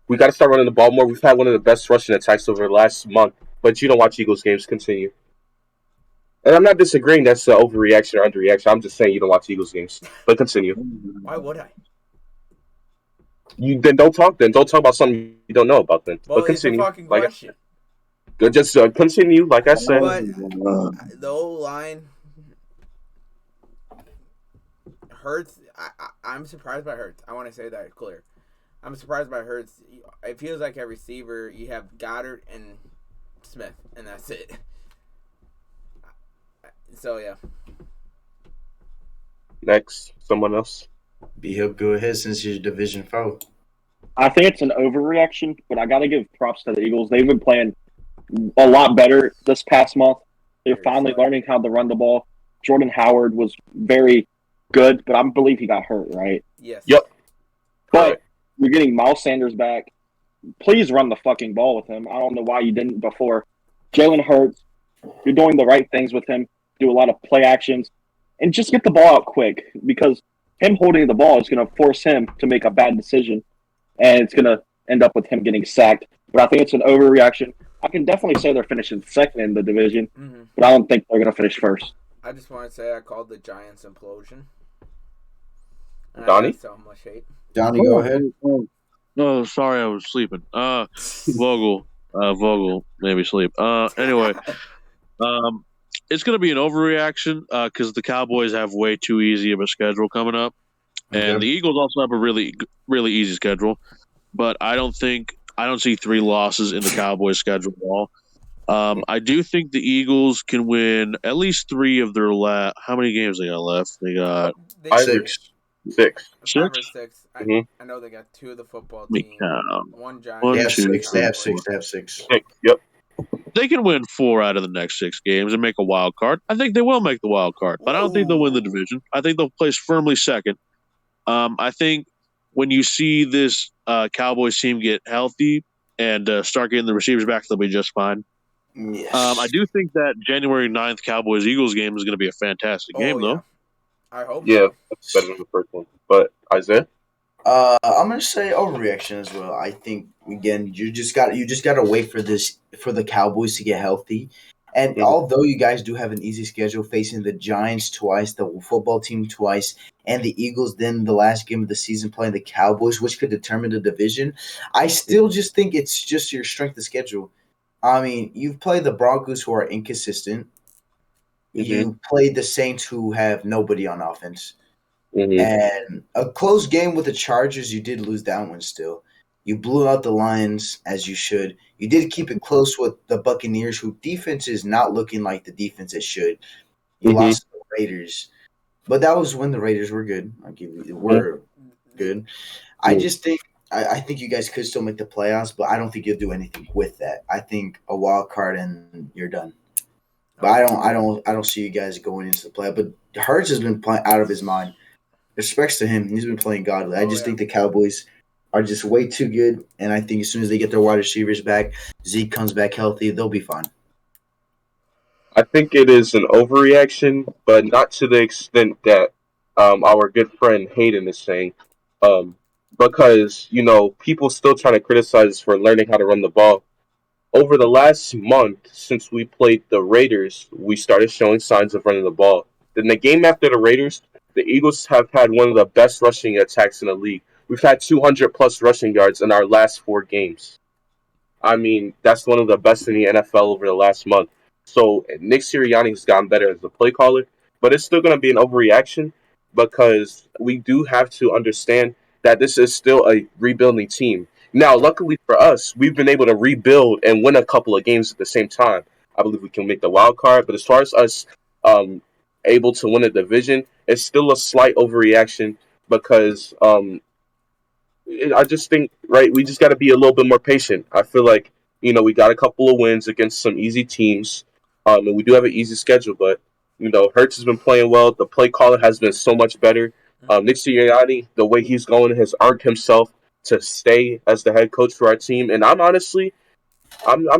Speaker 3: We got to start running the ball more. We've had one of the best rushing attacks over the last month, but you don't watch Eagles games. Continue. And I'm not disagreeing that's an overreaction or underreaction. I'm just saying you don't watch Eagles games. But continue.
Speaker 2: Why would I?
Speaker 3: Then don't talk. Then don't talk about something you don't know about. Then,
Speaker 2: well,
Speaker 3: but continue.
Speaker 2: It's a fucking question.
Speaker 3: Just continue. Like I said,
Speaker 2: but the O-line. Hurts, I'm surprised by Hurts. I want to say that clear. I'm surprised by Hurts. It feels like at receiver you have Goddard and Smith, and that's it. So yeah.
Speaker 3: Next, someone else.
Speaker 1: B-Hub, go ahead since you're division foe.
Speaker 4: I think it's an overreaction, but I got to give props to the Eagles. They've been playing a lot better this past month. They're finally learning how to run the ball. Jordan Howard was very good, but I believe he got hurt, right?
Speaker 2: Yes.
Speaker 3: Yep.
Speaker 4: But you're getting Miles Sanders back. Please run the fucking ball with him. I don't know why you didn't before. Jalen Hurts, you're doing the right things with him. Do a lot of play actions. And just get the ball out quick because him holding the ball is going to force him to make a bad decision. And it's going to end up with him getting sacked. But I think it's an overreaction. I can definitely say they're finishing second in the division, but I don't think they're going to finish first.
Speaker 2: I just want to say I called the Giants implosion. And
Speaker 3: Donnie?
Speaker 2: I got so much hate.
Speaker 1: Donnie, go ahead.
Speaker 5: No, sorry, I was sleeping. Vogel made me sleep. Anyway, it's going to be an overreaction because the Cowboys have way too easy of a schedule coming up, and the Eagles also have a really, really easy schedule. But I don't see 3 losses in the Cowboys' schedule at all. I do think the Eagles can win at least 3 of their how many games they got left? They got
Speaker 1: 6.
Speaker 2: 5 or
Speaker 5: 6.
Speaker 2: 6. I know they got 2 of the football
Speaker 5: Let me
Speaker 2: team.
Speaker 5: count.
Speaker 2: 1 Giant.
Speaker 5: 1,
Speaker 1: They have
Speaker 5: 2,
Speaker 1: 6. They have
Speaker 5: 3,
Speaker 1: 6. They have 6.
Speaker 3: 6. Yep.
Speaker 5: They can win 4 out of the next 6 games and make a wild card. I think they will make the wild card, but I don't think they'll win the division. I think they'll place firmly second. I think when you see this Cowboys team get healthy and start getting the receivers back, they'll be just fine.
Speaker 1: Yes.
Speaker 5: I do think that January 9th Cowboys-Eagles game is going to be a fantastic game, though.
Speaker 2: I hope
Speaker 3: Yeah,
Speaker 2: so.
Speaker 3: that's better than the first one. But Isaiah?
Speaker 1: I'm gonna say overreaction as well. I think again, you just gotta wait for the Cowboys to get healthy. And although you guys do have an easy schedule facing the Giants twice, the football team twice, and the Eagles, then the last game of the season playing the Cowboys, which could determine the division, I still just think it's just your strength of schedule. I mean, you've played the Broncos who are inconsistent. You played the Saints who have nobody on offense. And a close game with the Chargers, you did lose that one still. You blew out the Lions as you should. You did keep it close with the Buccaneers, who defense is not looking like the defense it should. You lost to the Raiders. But that was when the Raiders were good. I'll give you were good. I just think I think you guys could still make the playoffs, but I don't think you'll do anything with that. I think a wild card and you're done. But I don't see you guys going into the playoff. But Hurts has been playing out of his mind. Respects to him, he's been playing godly. I just think the Cowboys are just way too good, and I think as soon as they get their wide receivers back, Zeke comes back healthy, they'll be fine.
Speaker 3: I think it is an overreaction, but not to the extent that our good friend Hayden is saying. Because, people still trying to criticize us for learning how to run the ball. Over the last month, since we played the Raiders, we started showing signs of running the ball. In the game after the Raiders, the Eagles have had one of the best rushing attacks in the league. We've had 200-plus rushing yards in our last 4 games. I mean, that's one of the best in the NFL over the last month. So Nick Sirianni has gotten better as a play caller, but it's still going to be an overreaction because we do have to understand that this is still a rebuilding team. Now, luckily for us, we've been able to rebuild and win a couple of games at the same time. I believe we can make the wild card, but as far as us able to win a division, it's still a slight overreaction because I just think, right, we just got to be a little bit more patient. I feel like, we got a couple of wins against some easy teams, and we do have an easy schedule, but, Hurts has been playing well. The play caller has been so much better. Nick Sirianni, the way he's going, has earned himself to stay as the head coach for our team, and I'm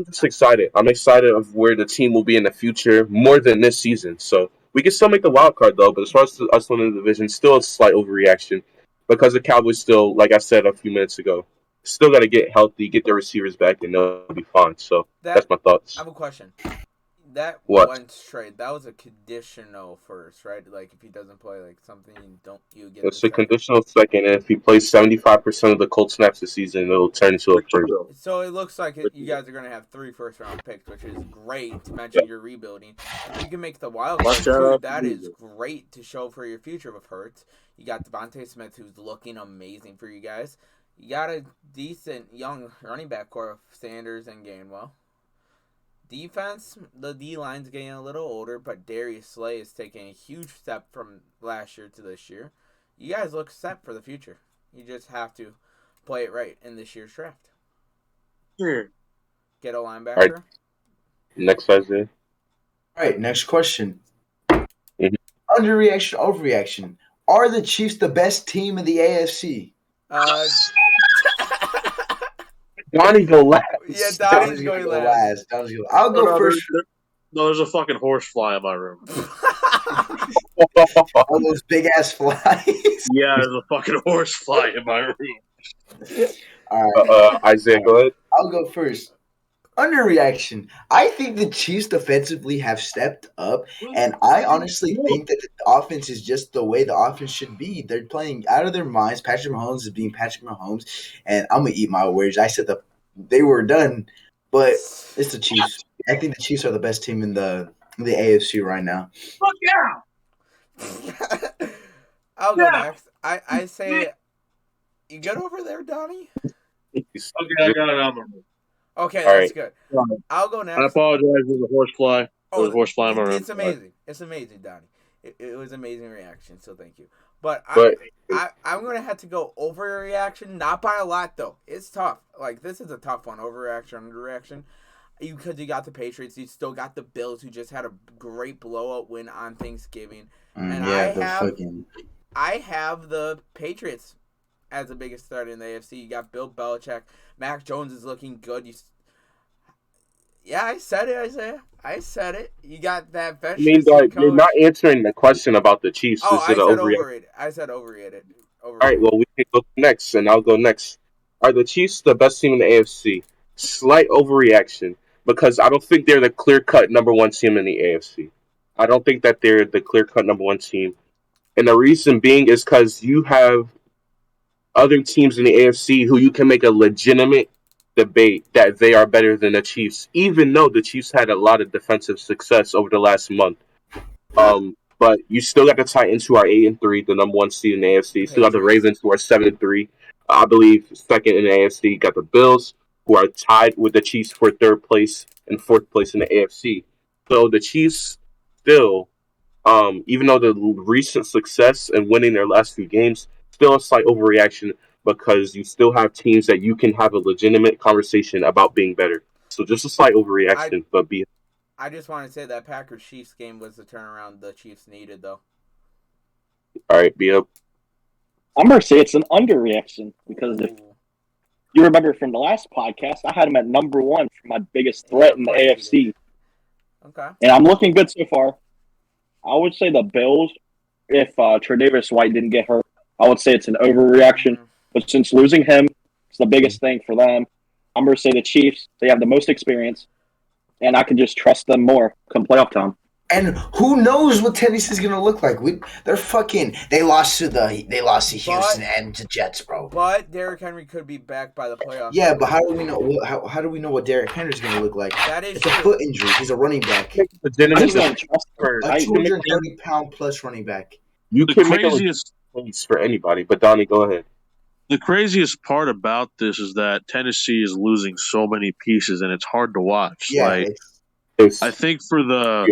Speaker 3: just excited. I'm excited of where the team will be in the future more than this season. So we can still make the wild card though. But as far as us winning the division, still a slight overreaction because the Cowboys still, like I said a few minutes ago, still got to get healthy, get their receivers back, and they'll be fine. So that's my thoughts.
Speaker 2: I have a question. That
Speaker 3: What?
Speaker 2: Wentz trade, that was a conditional first, right? Like if he doesn't play like something, you get the
Speaker 3: It's a
Speaker 2: second.
Speaker 3: conditional second, and if he plays 75% of the Colts snaps this season, it'll turn into a first.
Speaker 2: So it looks like you guys are going to have 3 first-round picks, which is great to mention you're rebuilding. And if you can make the wild card,
Speaker 5: Watch out
Speaker 2: too,
Speaker 5: for
Speaker 2: that is
Speaker 5: Eagles.
Speaker 2: great to show for your future with Hurts. You got Devontae Smith, who's looking amazing for you guys. You got a decent young running back core of Sanders and Gainwell. Defense, the D-line's getting a little older, but Darius Slay is taking a huge step from last year to this year. You guys look set for the future. You just have to play it right in this year's draft.
Speaker 5: Here.
Speaker 2: Get a linebacker.
Speaker 3: All right. Next, Isaiah.
Speaker 1: All right, next question.
Speaker 3: Mhm.
Speaker 1: Underreaction, overreaction. Are the Chiefs the best team in the AFC?
Speaker 3: Donnie go last.
Speaker 2: Yeah,
Speaker 1: Donnie's
Speaker 2: Donnie's
Speaker 1: gonna
Speaker 2: going
Speaker 1: go
Speaker 2: last.
Speaker 1: Donnie's gonna- I'll go
Speaker 5: No,
Speaker 1: first.
Speaker 5: there's a fucking horse fly in my room.
Speaker 1: All those big ass flies.
Speaker 5: Yeah, there's a fucking horse fly in my room.
Speaker 1: All right,
Speaker 3: Isaiah, go ahead.
Speaker 1: I'll go first. Underreaction. I think the Chiefs defensively have stepped up, and I honestly think that the offense is just the way the offense should be. They're playing out of their minds. Patrick Mahomes is being Patrick Mahomes, and I'm gonna eat my words. I said they were done, but it's the Chiefs. I think the Chiefs are the best team in the AFC right now.
Speaker 5: Fuck yeah!
Speaker 2: I'll go next. I say, you good over there, Donnie?
Speaker 5: Okay, I got it on the room.
Speaker 2: Okay,
Speaker 3: All
Speaker 2: that's
Speaker 3: right.
Speaker 2: good. I'll go
Speaker 5: I
Speaker 2: next.
Speaker 5: apologize for the horse fly. There's a horse fly in my room.
Speaker 2: It's amazing. It's amazing, Donnie. It was amazing reaction, so thank you. But I'm going to have to go overreaction, not by a lot, though. It's tough. Like, this is a tough one, overreaction, underreaction. Because you got the Patriots, you still got the Bills, who just had a great blowout win on Thanksgiving. And I have the Patriots as the biggest threat in the AFC. You got Bill Belichick. Mac Jones is looking good. Yeah, I said it, Isaiah. I said it. You got that
Speaker 3: I
Speaker 2: veteran
Speaker 3: mean,
Speaker 2: coach.
Speaker 3: you're not answering the question about the Chiefs.
Speaker 2: Oh,
Speaker 3: Is
Speaker 2: I
Speaker 3: it
Speaker 2: said
Speaker 3: overreaction?
Speaker 2: overrated. I said overrated.
Speaker 3: All right, well, we can go next, and I'll go next. Are the Chiefs the best team in the AFC? Slight overreaction, because I don't think they're the clear-cut number one team in the AFC. I don't think that they're the clear-cut number one team. And the reason being is because you have other teams in the AFC who you can make a legitimate debate that they are better than the Chiefs, even though the Chiefs had a lot of defensive success over the last month. But you still got the Titans, who are 8-3, the number one seed in the AFC. You still got the Ravens, who are 7-3, I believe, second in the AFC. You got the Bills, who are tied with the Chiefs for third place and fourth place in the AFC. So the Chiefs still, even though the recent success and winning their last few games, still a slight overreaction because you still have teams that you can have a legitimate conversation about being better. So just a slight overreaction, but be.
Speaker 2: I just want to say that Packers-Chiefs game was the turnaround the Chiefs needed, though.
Speaker 3: All right, be up.
Speaker 4: I'm going to say it's an underreaction because if you remember from the last podcast, I had him at number one for my biggest threat in the AFC.
Speaker 2: Okay.
Speaker 4: And I'm looking good so far. I would say the Bills, if Tre'Davious White didn't get hurt, I would say it's an overreaction. But since losing him, it's the biggest thing for them. I'm going to say the Chiefs. They have the most experience, and I can just trust them more come playoff time.
Speaker 1: And who knows what Tennessee's gonna look like? They lost to Houston and to Jets, bro.
Speaker 2: But Derrick Henry could be back by the playoffs.
Speaker 1: Yeah, but how do we know? How do we know what Derrick Henry's gonna look like? It's a foot injury. He's a running back.
Speaker 4: I just don't trust him.
Speaker 1: A 230-pound plus running back.
Speaker 3: You can make a case for anybody, but Donnie, go ahead.
Speaker 5: The craziest part about this is that Tennessee is losing so many pieces, and it's hard to watch.
Speaker 1: Yeah,
Speaker 5: I think for the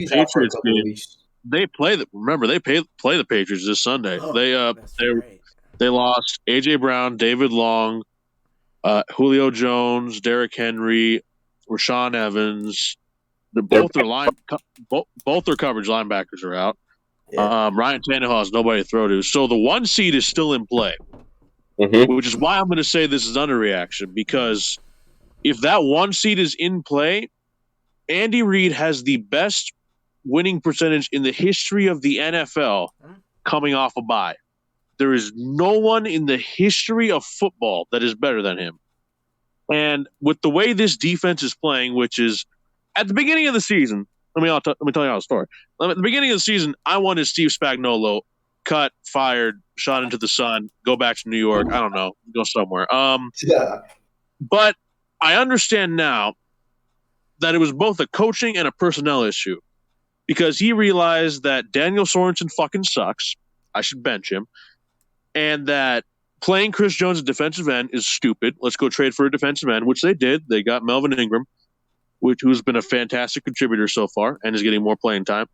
Speaker 5: Patriots game, they play the Patriots this Sunday. They lost A.J. Brown, David Long, Julio Jones, Derrick Henry, Rashaan Evans. Both their coverage linebackers are out. Yeah. Ryan Tannehill has nobody to throw to. So the 1 seed is still in play, which is why I'm going to say this is underreaction, because if that 1 seed is in play, Andy Reid has the best winning percentage in the history of the NFL coming off a bye. There is no one in the history of football that is better than him. And with the way this defense is playing, which is at the beginning of the season, let me tell you how the story. At the beginning of the season, I wanted Steve Spagnuolo cut, fired, shot into the sun, go back to New York. I don't know, go somewhere.
Speaker 1: Yeah.
Speaker 5: But I understand now that it was both a coaching and a personnel issue because he realized that Daniel Sorensen fucking sucks. I should bench him, and that playing Chris Jones at defensive end is stupid. Let's go trade for a defensive end, which they did. They got Melvin Ingram, who's been a fantastic contributor so far and is getting more playing time,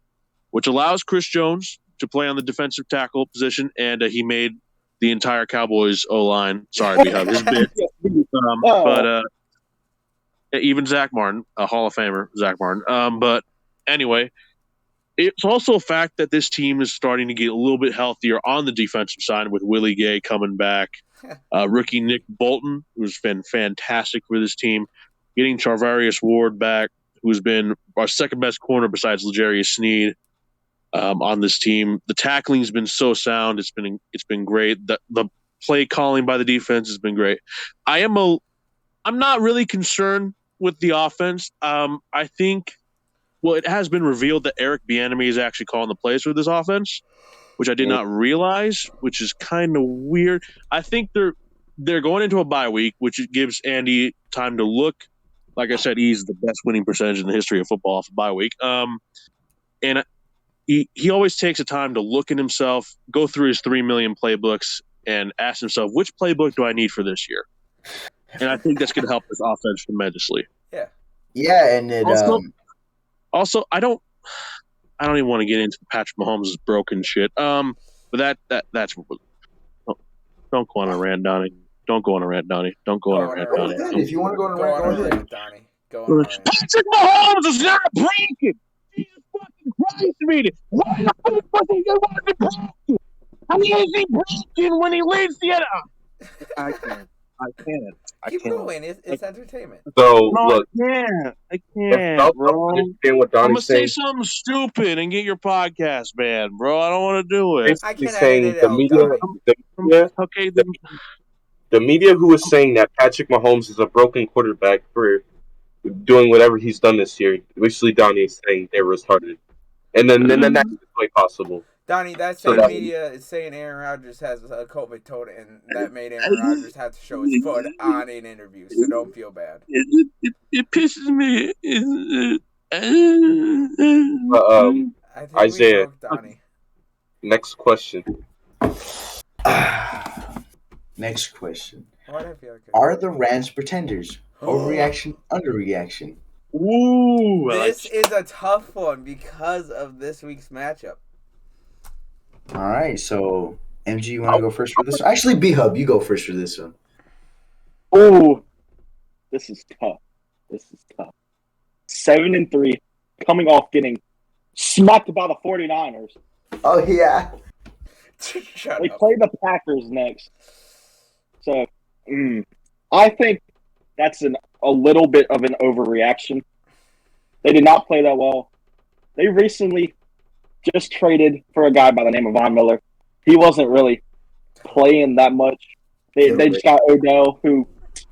Speaker 5: which allows Chris Jones to play on the defensive tackle position, and he made the entire Cowboys O-line. Sorry, B-Hub. His bit. But even Zach Martin, a Hall of Famer, Zach Martin. But anyway, it's also a fact that this team is starting to get a little bit healthier on the defensive side with Willie Gay coming back. Rookie Nick Bolton, who's been fantastic for this team. Getting Charvarius Ward back, who's been our second best corner besides L'Jarius Sneed on this team. The tackling's been so sound; it's been great. The play calling by the defense has been great. I'm not really concerned with the offense. I think, it has been revealed that Eric Bieniemy is actually calling the plays for this offense, which I did not realize, which is kind of weird. I think they're going into a bye week, which gives Andy time to look. Like I said, he's the best winning percentage in the history of football off a bye week. And he always takes the time to look at himself, go through his 3 million playbooks, and ask himself, which playbook do I need for this year? And I think that's going to help this offense tremendously.
Speaker 2: Yeah.
Speaker 1: Yeah, and it
Speaker 5: also I don't even want to get into Patrick Mahomes' broken shit. But that's don't go on a rant, Donnie. Don't go on a rant, Donnie. Don't go on a rant, Donnie.
Speaker 1: If you want to go on a rant, go ahead.
Speaker 2: Donnie. Go on a rant.
Speaker 5: Patrick Mahomes is not breaking. Jesus fucking Christ, man. Why the fuck was he breaking? How is he breaking when he leaves the end? I can't.
Speaker 2: Keep going. It's entertainment.
Speaker 3: So
Speaker 5: No,
Speaker 3: look,
Speaker 5: I can't, bro.
Speaker 3: Understand what
Speaker 5: I'm
Speaker 3: Donnie's
Speaker 5: gonna say
Speaker 3: saying.
Speaker 5: something stupid and get your podcast banned, bro. I don't want to do it.
Speaker 2: I
Speaker 3: Basically
Speaker 2: can
Speaker 3: saying
Speaker 2: edit it
Speaker 3: the
Speaker 2: out,
Speaker 3: media,
Speaker 5: Okay, then.
Speaker 3: the media who is saying that Patrick Mahomes is a broken quarterback for doing whatever he's done this year. Basically, Donnie is saying they're retarded, and then the nicest way possible.
Speaker 2: Donnie, that
Speaker 3: So
Speaker 2: same
Speaker 3: that-
Speaker 2: media is saying Aaron Rodgers has a COVID totem, and that made Aaron Rodgers have to show his foot on an interview. So don't feel bad.
Speaker 5: It pisses me.
Speaker 2: I think
Speaker 3: Isaiah.
Speaker 2: we broke Donnie.
Speaker 3: Next question.
Speaker 1: Next question.
Speaker 2: Why do I feel like
Speaker 1: Are the Rams pretenders? Overreaction, underreaction.
Speaker 5: Ooh,
Speaker 2: This is a tough one because of this week's matchup.
Speaker 1: All right, so MG, you want to go first for this one? Actually, B-Hub, you go first for this one.
Speaker 4: Oh, this is tough. 7-3, coming off getting smacked by the 49ers.
Speaker 1: Oh, yeah.
Speaker 2: Shut
Speaker 4: They
Speaker 2: up.
Speaker 4: play the Packers next. So, I think that's a little bit of an overreaction. They did not play that well. They recently just traded for a guy by the name of Von Miller. He wasn't really playing that much. They just got Odell, who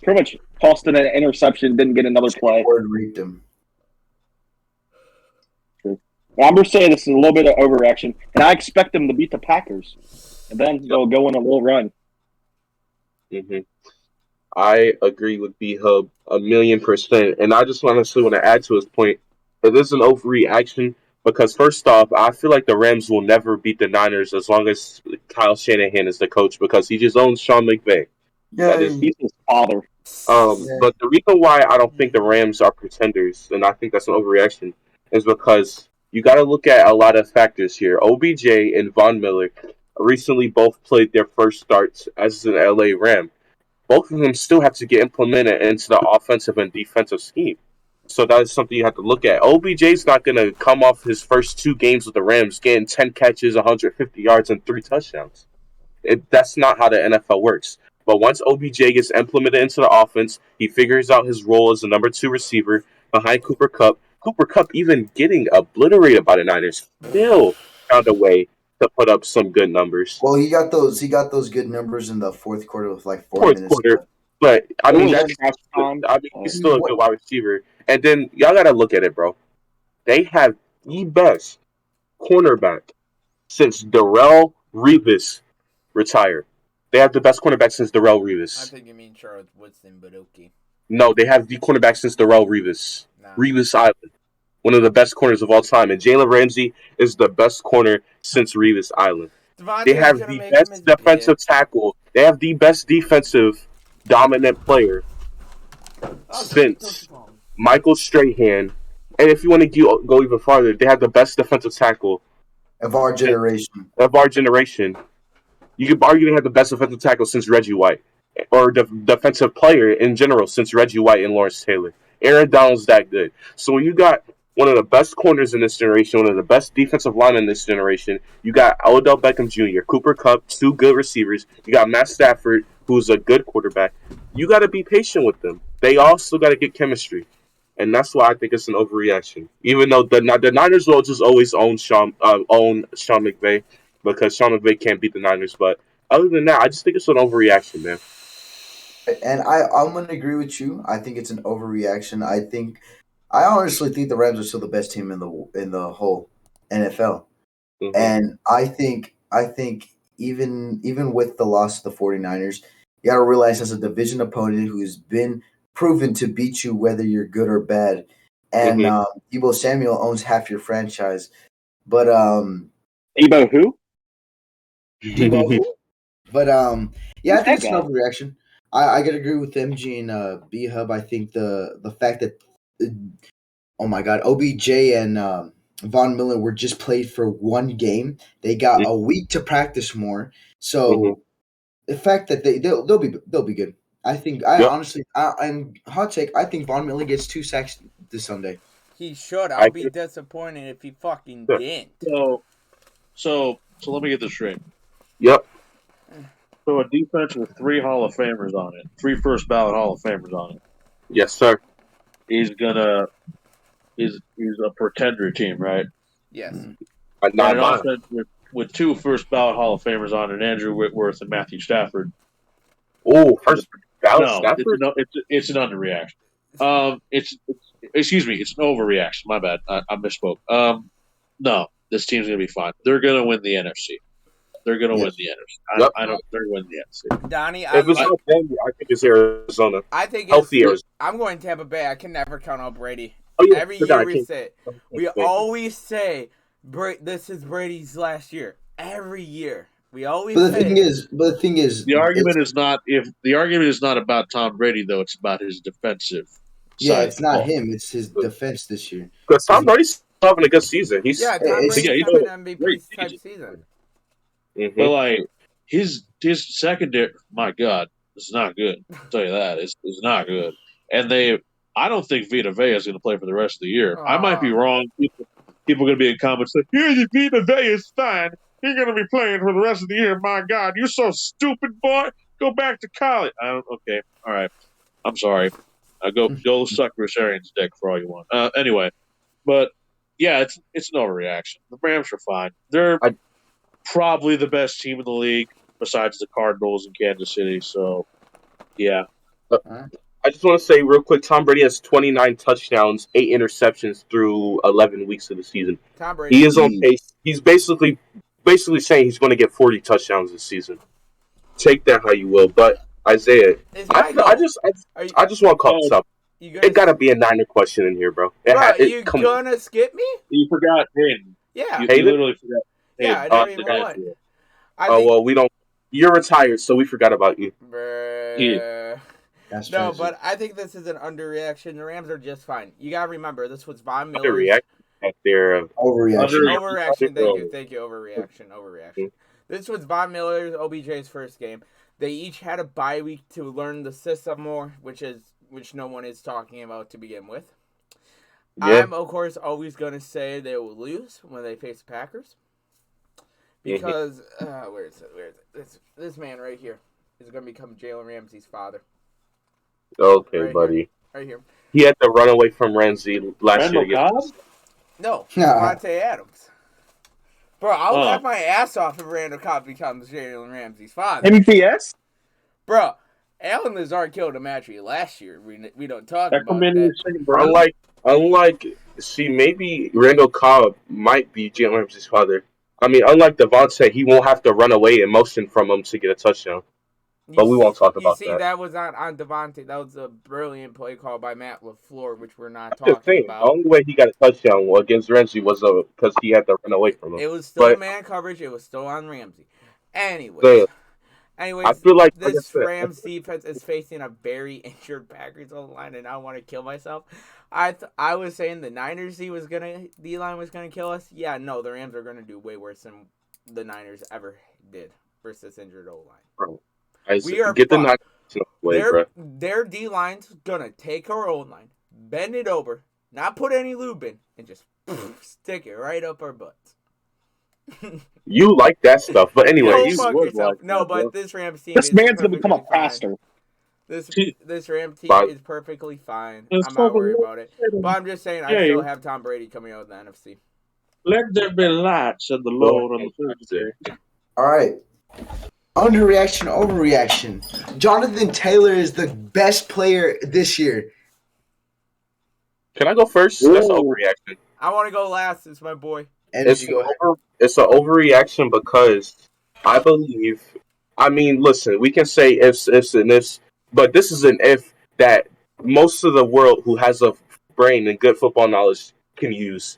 Speaker 4: pretty much tossed in an interception, didn't get another play.
Speaker 1: Word reaped him.
Speaker 4: I'm just saying this is a little bit of overreaction, and I expect them to beat the Packers, and then they'll go on a little run.
Speaker 3: Mm-hmm. I agree with B-Hub 1,000,000%, and I just honestly want to add to his point. It is an overreaction because, first off, I feel like the Rams will never beat the Niners as long as Kyle Shanahan is the coach because he just owns Sean McVay.
Speaker 1: Yeah,
Speaker 4: He's his father.
Speaker 3: But the reason why I don't think the Rams are pretenders, and I think that's an overreaction, is because you got to look at a lot of factors here. OBJ and Von Miller recently both played their first starts as an LA Ram. Both of them still have to get implemented into the offensive and defensive scheme. So that is something you have to look at. OBJ's not going to come off his first 2 games with the Rams getting 10 catches, 150 yards, and 3 touchdowns. That's not how the NFL works. But once OBJ gets implemented into the offense, he figures out his role as the number 2 receiver behind Cooper Kupp. Cooper Kupp, even getting obliterated by the Niners, still found a way to put up some good numbers.
Speaker 1: Well, he got those good numbers in the fourth quarter with like 4 minutes.
Speaker 3: But I mean,
Speaker 4: It was
Speaker 3: he's still a good wide receiver. And then y'all gotta look at it, bro. They have the best cornerback since Darrell Revis retired. They have the best cornerback since Darrell
Speaker 2: I
Speaker 3: Revis.
Speaker 2: think you mean Charles Woodson, but okay.
Speaker 3: No, they have the cornerback since Darrell Revis.
Speaker 2: Nah.
Speaker 3: Revis Island. One of the best corners of all time. And Jalen Ramsey is the best corner since Revis Island. They
Speaker 2: Devontae's
Speaker 3: have
Speaker 2: gonna
Speaker 3: the
Speaker 2: make him his
Speaker 3: best defensive
Speaker 2: pick.
Speaker 3: tackle. They have the best defensive dominant player since Michael Strahan. And if you want to go even farther, they have the best defensive tackle
Speaker 1: Of our generation.
Speaker 3: of our generation. You could argue they have the best defensive tackle since Reggie White, or defensive player in general since Reggie White and Lawrence Taylor. Aaron Donald's that good. So when you got one of the best corners in this generation, one of the best defensive linemen in this generation, you got Odell Beckham Jr., Cooper Kupp, two good receivers. You got Matt Stafford, who's a good quarterback. You got to be patient with them. They also got to get chemistry. And that's why I think it's an overreaction. Even though the Niners will just always own Sean McVay, because Sean McVay can't beat the Niners. But other than that, I just think it's an overreaction, man.
Speaker 1: And I'm gonna agree with you. I think it's an overreaction. I honestly think the Rams are still the best team in the whole NFL.
Speaker 3: Mm-hmm.
Speaker 1: And I think even with the loss of the 49ers, you gotta realize as a division opponent who's been proven to beat you whether you're good or bad. And Debo Samuel owns half your franchise. But
Speaker 4: Debo who?
Speaker 1: Debo who? But yeah, I think it's an
Speaker 4: guy?
Speaker 1: overreaction. I gotta agree with MG and B Hub. I think the fact that oh my god, OBJ and Von Miller were just played for one game. They got a week to practice more. So the fact that they'll be good. I think honestly and hot take. I think Von Miller gets 2 sacks this Sunday.
Speaker 2: He should. I'll be disappointed if he fucking didn't.
Speaker 5: So let me get this straight.
Speaker 3: Yep.
Speaker 5: So a defense with 3 Hall of Famers on it, 3 first ballot Hall of Famers on it.
Speaker 3: Yes, sir.
Speaker 5: He's a pretender team, right?
Speaker 2: Yes.
Speaker 5: And an offense with 2 first ballot Hall of Famers on it, Andrew Whitworth and Matthew Stafford.
Speaker 3: Oh, first ballot Stafford?
Speaker 5: It's an underreaction. It's an overreaction. My bad. I misspoke. No, this team's gonna be fine. They're gonna win the NFC. They're gonna win the NFC. I don't. They're gonna win the NFC.
Speaker 2: Donnie,
Speaker 3: if it's not them, I think it's Arizona.
Speaker 2: I think
Speaker 3: healthy Arizona.
Speaker 2: I'm going Tampa Bay. I can never count out Brady.
Speaker 3: Oh, yeah,
Speaker 2: every year we say it. We always say this is Brady's last year. Every year. We always
Speaker 1: But the thing is
Speaker 5: the argument is not about Tom Brady though, it's about his defensive side.
Speaker 1: It's not him, it's his defense this year.
Speaker 3: Because Tom Brady's having a good season.
Speaker 2: Tom Brady's having an MVP type season.
Speaker 5: Mm-hmm. But like his secondary, my God, it's not good. I'll tell you that. It's not good. And I don't think Vita Vea is going to play for the rest of the year. I might be wrong. People are going to be in comments saying, "Yeah, Vita Vea is fine. He's going to be playing for the rest of the year." My God, you're so stupid, boy. Go back to college. Okay, all right. I'm sorry. Go suck Bruce Arians' dick for all you want. Anyway, but yeah, it's an overreaction. The Rams are fine. They're probably the best team in the league besides the Cardinals and Kansas City. So, yeah.
Speaker 3: I just want to say real quick, Tom Brady has 29 touchdowns, 8 interceptions through 11 weeks of the season.
Speaker 2: Tom Brady.
Speaker 3: He is on pace. He's basically saying he's going to get 40 touchdowns this season. Take that how you will, but Isaiah, I just want to call this up. It got to be a Niner question in here, bro.
Speaker 2: You gonna skip me?
Speaker 5: You forgot Hayden.
Speaker 2: Yeah.
Speaker 5: You literally forgot Hayden.
Speaker 2: Yeah, I didn't even want.
Speaker 3: Well, we don't. You're retired, so we forgot about you.
Speaker 2: Yeah. But I think this is an underreaction. The Rams are just fine. You gotta remember, this was Von Miller's overreaction. Thank you. Overreaction. This was Von Miller's OBJ's first game. They each had a bye week to learn the system more, which no one is talking about to begin with. Yeah. I'm of course always gonna say they will lose when they face the Packers. Because where is it? This man right here is gonna become Jalen Ramsey's father.
Speaker 3: Okay,
Speaker 2: right
Speaker 3: buddy.
Speaker 2: Here. Right here.
Speaker 3: He had to run away from Ramsey last year.
Speaker 2: No, Devontae Adams. Bro, I'll laugh my ass off if Randall Cobb becomes Jalen Ramsey's father.
Speaker 4: MVS?
Speaker 2: Bro, Allen Lazard killed him actually last year. We don't talk
Speaker 5: That
Speaker 2: about
Speaker 5: come in
Speaker 2: that.
Speaker 5: the second round.
Speaker 3: Maybe Randall Cobb might be Jalen Ramsey's father. I mean, unlike Devontae, he won't have to run away and motion from him to get a touchdown. But we won't talk about that.
Speaker 2: That was not on Devontae. That was a brilliant play call by Matt LaFleur, which we're not
Speaker 3: Just
Speaker 2: talking
Speaker 3: saying, the
Speaker 2: about.
Speaker 3: only way he got a touchdown against Ramsey was because he had to run away from him.
Speaker 2: It was still
Speaker 3: But
Speaker 2: man coverage. It was still on Ramsey.
Speaker 3: I
Speaker 2: Anyways,
Speaker 3: feel like
Speaker 2: this Rams defense is facing a very injured Packers O-line, and I want to kill myself. I was saying the Niners D line was gonna kill us. Yeah, no, the Rams are gonna do way worse than the Niners ever did versus injured O-line. We are
Speaker 3: get the
Speaker 2: fucked.
Speaker 3: Niners away, bro.
Speaker 2: Their D line's gonna take our O-line, bend it over, not put any lube in, and just stick it right up our butts.
Speaker 3: You like that stuff, but anyway,
Speaker 2: Go
Speaker 5: you
Speaker 2: fuck
Speaker 5: would
Speaker 2: yourself.
Speaker 5: like
Speaker 2: No,
Speaker 5: that,
Speaker 2: but
Speaker 5: bro.
Speaker 2: this Rams team
Speaker 4: This
Speaker 2: is
Speaker 4: man's gonna become a
Speaker 2: perfectly fine.
Speaker 4: pastor.
Speaker 2: This Rams team
Speaker 3: But-
Speaker 2: is perfectly fine.
Speaker 5: It's
Speaker 2: I'm not
Speaker 5: fucking
Speaker 2: worried about it. But I'm just saying, I
Speaker 5: Yeah.
Speaker 2: still have Tom Brady coming out of the NFC.
Speaker 5: Let there be light, said the Lord on the Thursday.
Speaker 1: All right. Underreaction, overreaction. Jonathan Taylor is the best player this year.
Speaker 3: Can I go first? That's an overreaction.
Speaker 2: I want to go last. It's my boy.
Speaker 3: It's
Speaker 1: Energy, go ahead.
Speaker 3: it's an overreaction because I believe. I mean, listen, we can say ifs, and ifs, but this is an if that most of the world who has a brain and good football knowledge can use.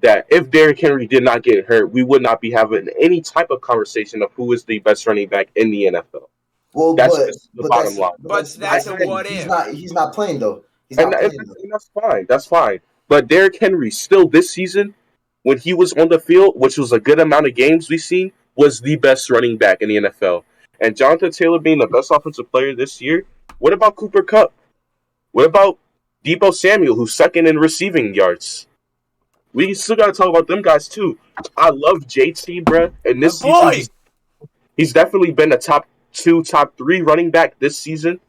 Speaker 3: That if Derrick Henry did not get hurt, we would not be having any type of conversation of who is the best running back in the NFL.
Speaker 1: Well,
Speaker 3: That's just the bottom line.
Speaker 2: But that's a what
Speaker 1: he's
Speaker 2: if.
Speaker 1: He's not playing though. He's
Speaker 3: And
Speaker 1: not playing though.
Speaker 3: that's fine. That's fine. But Derrick Henry still this season, when he was on the field, which was a good amount of games we've seen, was the best running back in the NFL. And Jonathan Taylor being the best offensive player this year, what about Cooper Kupp? What about Debo Samuel, who's second in receiving yards? We still got to talk about them guys, too. I love JT, bruh. And this season, he's definitely been a top 2, top 3 running back this season.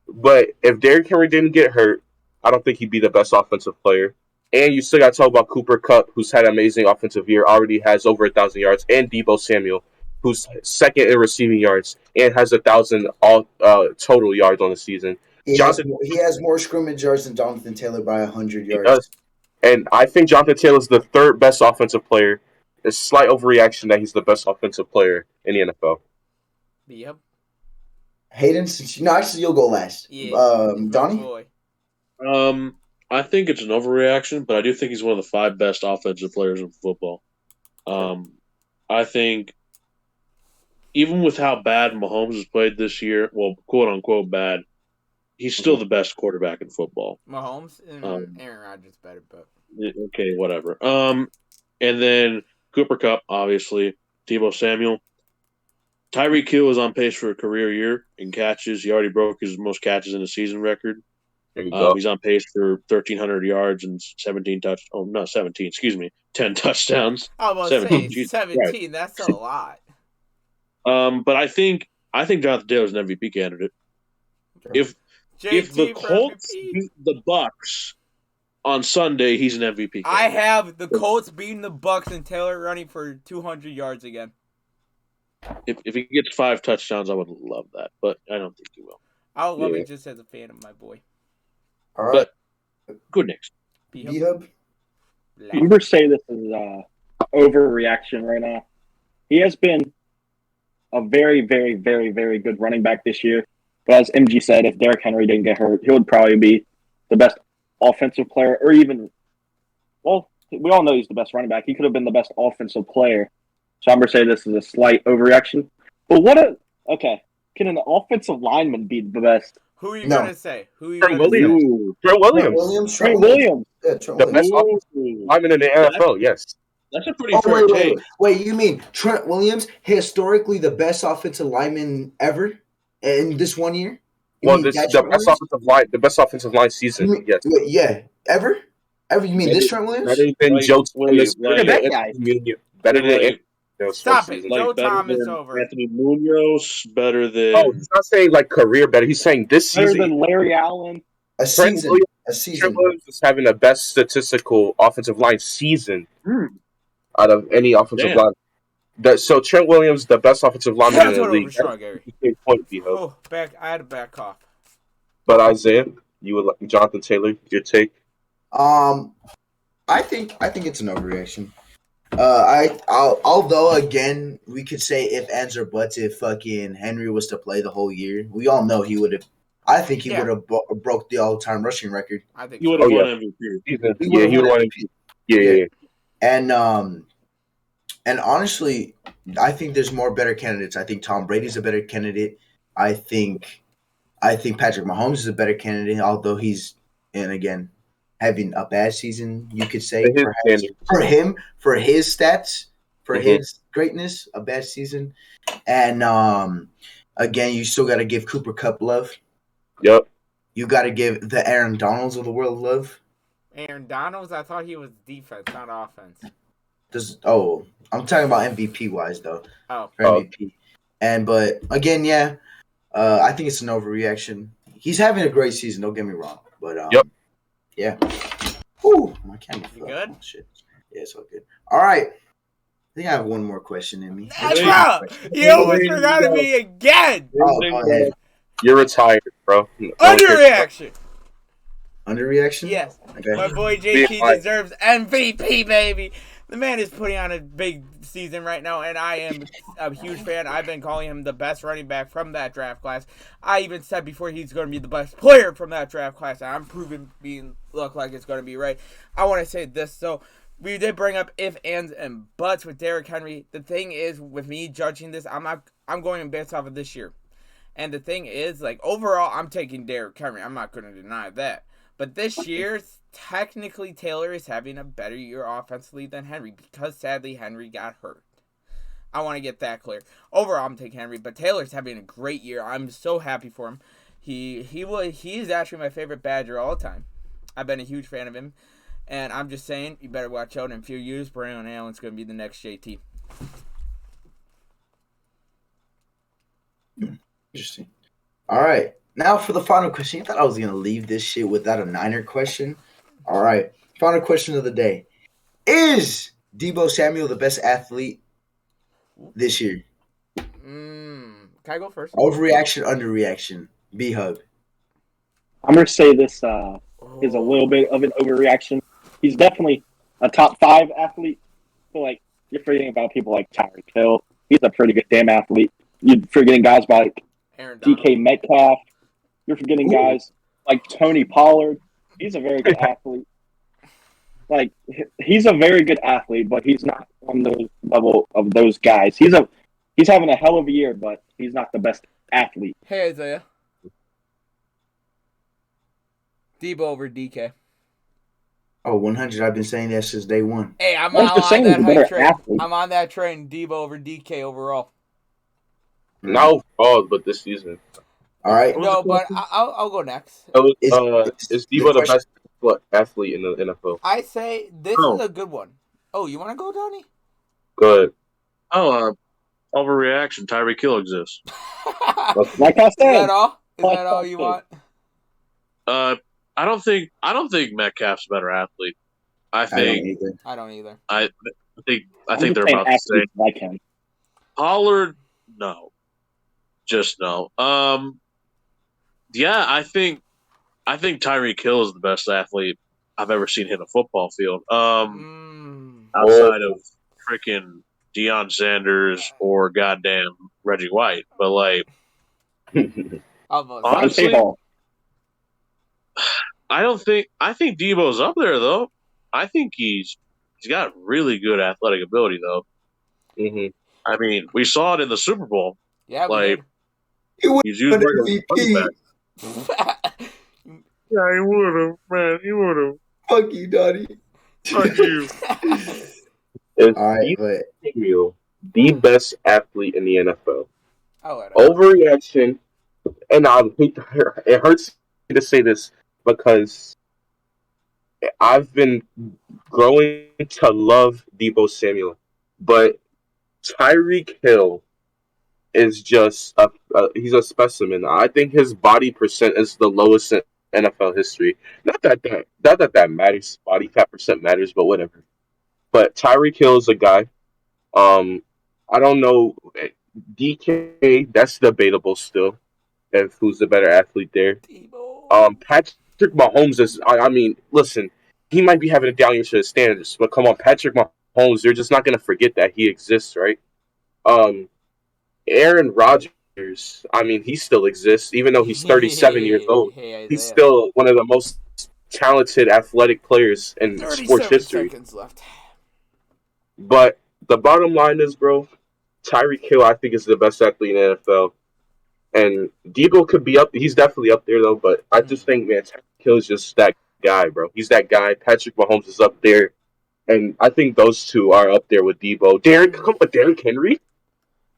Speaker 3: But if Derrick Henry didn't get hurt, I don't think he'd be the best offensive player. And you still got to talk about Cooper Kupp, who's had an amazing offensive year, already has over 1,000 yards, and Debo Samuel, who's second in receiving yards and has 1,000 all total yards on the season.
Speaker 1: He has more scrimmage yards than Jonathan Taylor by 100 yards.
Speaker 3: He does. And I think Jonathan Taylor's the third best offensive player. It's a slight overreaction that he's the best offensive player in the NFL.
Speaker 2: Yep.
Speaker 1: Hayden, actually, you'll go last.
Speaker 2: Yeah.
Speaker 1: Donnie?
Speaker 2: Boy.
Speaker 5: I think it's an overreaction, but I do think he's one of the 5 best offensive players in football. I think even with how bad Mahomes has played this year, well, quote unquote bad, he's still the best quarterback in football.
Speaker 2: Mahomes and Aaron Rodgers better, but
Speaker 5: okay, whatever. And then Cooper Kupp, obviously, Debo Samuel. Tyreek Hill is on pace for a career year in catches. He already broke his most catches in a season record.
Speaker 3: There you go.
Speaker 5: He's on pace for 1,300 yards and 10 touchdowns.
Speaker 2: I was about to say 17. That's a lot.
Speaker 5: But I think Jonathan Taylor's an MVP candidate. If the Colts beat the Bucks on Sunday, he's an MVP candidate.
Speaker 2: I have the Colts beating the Bucks and Taylor running for 200 yards again.
Speaker 5: If he gets 5 touchdowns, I would love that, but I don't think he will.
Speaker 2: I'll love it just as a fan of my boy.
Speaker 1: All right.
Speaker 5: But good next.
Speaker 1: B-Hub?
Speaker 4: Uber say this is overreaction right now. He has been a very, very, very, very good running back this year. But as MG said, if Derrick Henry didn't get hurt, he would probably be the best offensive player, or even, well, we all know he's the best running back. He could have been the best offensive player. So I'm going to say this is a slight overreaction. But can an offensive lineman be the best?
Speaker 2: Who are you going to say?
Speaker 3: Trent Williams.
Speaker 1: Trent Williams. Yeah,
Speaker 3: The best offensive lineman in the NFL, yes.
Speaker 5: That's a pretty fair take.
Speaker 1: Wait, you mean Trent Williams, historically the best offensive lineman ever in this 1 year?
Speaker 3: The best offensive line season, yes.
Speaker 1: Yeah, ever? You mean this Trent Williams?
Speaker 3: Better than Joe Thomas.
Speaker 4: Better
Speaker 3: than
Speaker 2: Stop it. Joe Thomas over.
Speaker 5: Anthony Munoz, better than...
Speaker 3: Oh, he's not saying like career better. He's saying this season.
Speaker 4: Better than Larry Allen.
Speaker 1: A season.
Speaker 3: Trent Williams is having the best statistical offensive line season out of any offensive line. So Trent Williams, the best offensive lineman in
Speaker 2: That's
Speaker 3: the
Speaker 2: what
Speaker 3: league.
Speaker 2: overstrong, Gary.
Speaker 3: Point, B-Hub.
Speaker 2: Oh, I had to back off.
Speaker 3: But Isaiah, you would like Jonathan Taylor, your take?
Speaker 1: I think it's an overreaction. Although again we could say if ands or buts if fucking Henry was to play the whole year, we all know he would have. I think he would have broke the all-time rushing record.
Speaker 2: I think
Speaker 5: He would
Speaker 2: so.
Speaker 5: have won MVP.
Speaker 1: He
Speaker 3: would have won MVP. Yeah.
Speaker 1: And honestly, I think there's more better candidates. I think Tom Brady's a better candidate. I think Patrick Mahomes is a better candidate, although he's, and again, having a bad season, you could say, for him, for his stats, for his greatness, a bad season. And again, you still got to give Cooper Kupp love.
Speaker 3: Yep.
Speaker 1: You got to give the Aaron Donalds of the world love.
Speaker 2: Aaron Donalds, I thought he was defense, not offense.
Speaker 1: I'm talking about MVP wise though.
Speaker 2: Oh,
Speaker 1: MVP. But again, yeah, I think it's an overreaction. He's having a great season. Don't get me wrong, but yeah. Ooh, my camera fell.
Speaker 2: Good?
Speaker 1: Oh, shit. Yeah, it's all good. All right. I think I have one more question in me.
Speaker 2: Bro, you almost forgot of me again.
Speaker 1: Oh, go ahead.
Speaker 3: You're retired, bro.
Speaker 2: Underreaction.
Speaker 1: Underreaction?
Speaker 2: Yes.
Speaker 1: Okay.
Speaker 2: My boy JT deserves MVP, baby. The man is putting on a big season right now, and I am a huge fan. I've been calling him the best running back from that draft class. I even said before he's going to be the best player from that draft class, and I'm proving look like it's going to be right. I want to say this, so we did bring up if, ands, and buts with Derrick Henry. The thing is, with me judging this, I'm going based off of this year. And the thing is, like, overall, I'm taking Derrick Henry. I'm not going to deny that. But this year, technically, Taylor is having a better year offensively than Henry because, sadly, Henry got hurt. I want to get that clear. Overall, I'm taking Henry, but Taylor's having a great year. I'm so happy for him. He is actually my favorite Badger all the time. I've been a huge fan of him. And I'm just saying, you better watch out in a few years. Braylon Allen's going to be the next JT.
Speaker 1: Interesting. All right. Now for the final question. You thought I was going to leave this shit without a Niner question? All right. Final question of the day. Is Debo Samuel the best athlete this year?
Speaker 2: Can I go first?
Speaker 1: Overreaction, underreaction. B-Hub.
Speaker 4: I'm going to say this is a little bit of an overreaction. He's definitely a top 5 athlete. So, like, you're forgetting about people like Tyreek Hill. He's a pretty good damn athlete. You're forgetting guys like DK Metcalf. You're forgetting guys like Tony Pollard. He's a very good athlete. Like, he's a very good athlete, but he's not on the level of those guys. He's having a hell of a year, but he's not the best athlete.
Speaker 2: Hey, Isaiah. Debo over DK.
Speaker 1: Oh, 100. I've been saying that since day one.
Speaker 2: Hey, I'm on that hype train. I'm on that train. Debo over DK overall.
Speaker 3: No, but this season.
Speaker 1: All right.
Speaker 2: No, but I'll go next.
Speaker 3: Is Debo the best athlete in the NFL?
Speaker 2: I say this is a good one. Oh, you want to go, Donnie?
Speaker 3: Good.
Speaker 5: Overreaction. Tyreek Hill exists.
Speaker 4: Like I said.
Speaker 2: Is that all? Is that all you want?
Speaker 5: I don't think Metcalf's a better athlete. I
Speaker 2: don't either.
Speaker 5: I think they're about the same.
Speaker 4: Like him.
Speaker 5: Pollard, no. Just no. Yeah, I think Tyreek Hill is the best athlete I've ever seen hit a football field. Outside of freaking Deion Sanders or goddamn Reggie White, but like honestly, I think Debo's up there though. I think he's got really good athletic ability though.
Speaker 3: Mm-hmm.
Speaker 5: I mean, we saw it in the Super Bowl.
Speaker 2: Yeah,
Speaker 5: like he's used like a running back. Yeah, he would have, man. He would have.
Speaker 1: Fuck you, Donnie.
Speaker 5: Fuck you.
Speaker 3: Is Samuel the best athlete in the NFL? Overreaction, and it hurts me to say this because I've been growing to love Debo Samuel, but Tyreek Hill is just he's a specimen. I think his body percent is the lowest in NFL history. Not that matters. Body fat percent matters, but whatever. But Tyreek Hill is a guy. I don't know. DK, that's debatable still. If who's the better athlete there?
Speaker 2: Debo.
Speaker 3: Patrick Mahomes is. I mean, listen, he might be having a down year to his standards, but come on, Patrick Mahomes, they're just not gonna forget that he exists, right? Um, Aaron Rodgers, I mean, he still exists, even though he's 37 years old.
Speaker 2: Hey,
Speaker 3: He's
Speaker 2: Isaiah.
Speaker 3: still one of the most talented athletic players in sports
Speaker 2: 37
Speaker 3: history.
Speaker 2: seconds left.
Speaker 3: But the bottom line is, bro, Tyreek Hill, I think, is the best athlete in the NFL. And Debo could be up. He's definitely up there, though. But I just think, man, Tyreek Hill is just that guy, bro. He's that guy. Patrick Mahomes is up there. And I think those two are up there with Debo. Derrick Henry?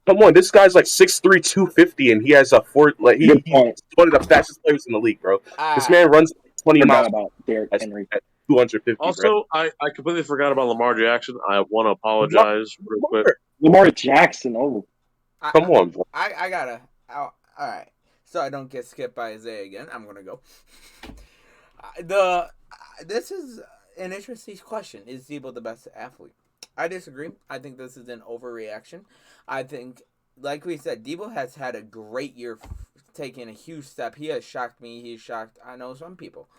Speaker 3: Come on, this guy's like 6'3", 250, and he has a
Speaker 4: Good
Speaker 3: he's
Speaker 4: point.
Speaker 3: one of the fastest players in the league, bro. This
Speaker 2: Ah,
Speaker 3: man runs 20
Speaker 4: Forgot
Speaker 3: miles
Speaker 4: about Derrick Henry.
Speaker 3: at 250, bro.
Speaker 5: Also, I completely forgot about Lamar Jackson. I want to apologize real quick.
Speaker 4: Lamar Jackson. Oh,
Speaker 3: Come on, bro.
Speaker 2: I gotta. All right. So I don't get skipped by Isaiah again. I'm gonna go. This is an interesting question. Is Debo the best athlete? I disagree. I think this is an overreaction. I think, like we said, Debo has had a great year, taking a huge step. He has shocked me. He's shocked, I know, some people.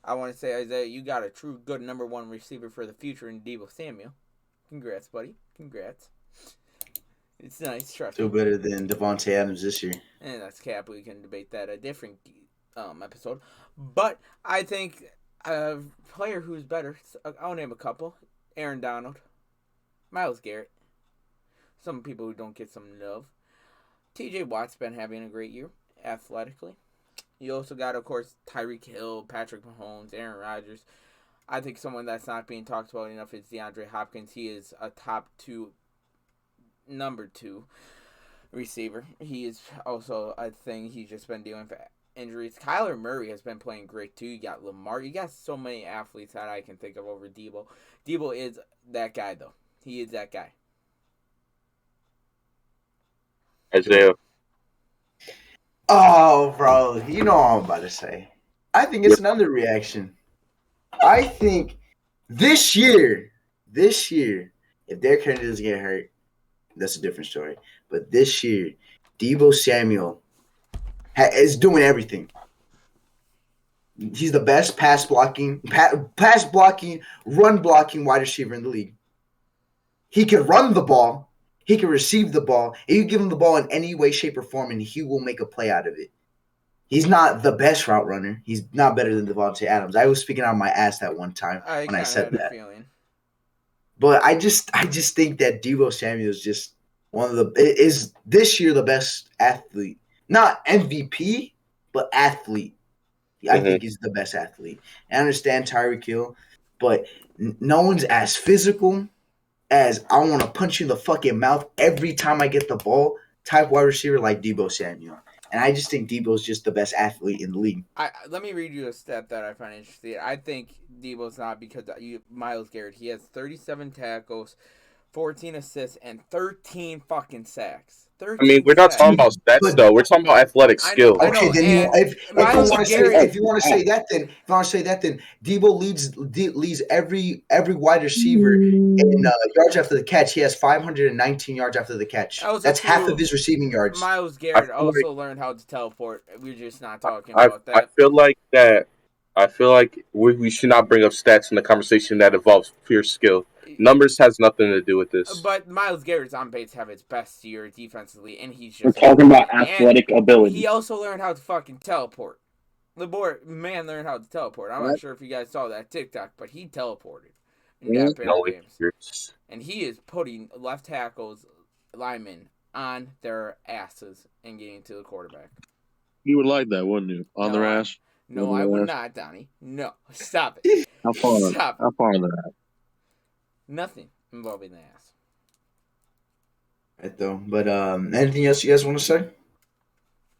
Speaker 2: I want to say, Isaiah, you got a true good number one receiver for the future in Debo Samuel. Congrats, buddy. Congrats. It's nice. Trust
Speaker 1: Still
Speaker 2: me.
Speaker 1: better than Devontae Adams this year.
Speaker 2: And that's cap. We can debate that a different episode. But I think a player who's better, I'll name a couple. Aaron Donald. Myles Garrett. Some people who don't get some love. TJ Watt's been having a great year, athletically. You also got, of course, Tyreek Hill, Patrick Mahomes, Aaron Rodgers. I think someone that's not being talked about enough is DeAndre Hopkins. He is a number two receiver. He is also a thing he's just been dealing with injuries. Kyler Murray has been playing great too. You got Lamar. You got so many athletes that I can think of over Debo. Debo is that guy, though. He is that guy.
Speaker 3: Isaiah.
Speaker 1: Oh, bro, you know what I'm about to say. I think it's an underreaction. I think this year, if Derrick Henry doesn't get hurt, that's a different story. But this year, Debo Samuel is doing everything. He's the best pass blocking, run blocking wide receiver in the league. He can run the ball. He can receive the ball. And you give him the ball in any way, shape, or form, and he will make a play out of it. He's not the best route runner. He's not better than Devontae Adams. I was speaking out my ass that one time when I said that.
Speaker 2: Feeling.
Speaker 1: But I just think that Deebo Samuel is just is this year the best athlete. Not MVP, but athlete. I think he's the best athlete. I understand Tyreek Hill, but no one's as physical as I want to punch you in the fucking mouth every time I get the ball type wide receiver like Deebo Samuel. And I just think Debo's just the best athlete in the league.
Speaker 2: Let me read you a stat that I find interesting. I think Debo's not because Myles Garrett. He has 37 tackles, 14 assists, and 13 fucking sacks.
Speaker 3: I mean, we're not talking about stats, though. We're talking about athletic skill.
Speaker 1: Okay, then if you want to say that, then Debo leads every wide receiver in yards after the catch. He has 519 yards after the catch. That's half of his receiving yards.
Speaker 2: Myles Garrett also learned how to teleport. We're just not talking about that.
Speaker 3: I feel like we should not bring up stats in the conversation that involves pure skill. Numbers has nothing to do with this.
Speaker 2: But Myles Garrett's on pace to have his best year defensively, and he's just.
Speaker 4: We're talking about athletic ability.
Speaker 2: He also learned how to fucking teleport. The man learned how to teleport. I'm not sure if you guys saw that TikTok, but he teleported in that games. And he is putting left tackles, linemen, on their asses and getting to the quarterback.
Speaker 5: You would like that, wouldn't you? On their ass?
Speaker 2: No, I would not, Donnie. No. Stop it.
Speaker 5: How far on that?
Speaker 2: Nothing involving the ass.
Speaker 1: Right, though. But anything else you guys want to say?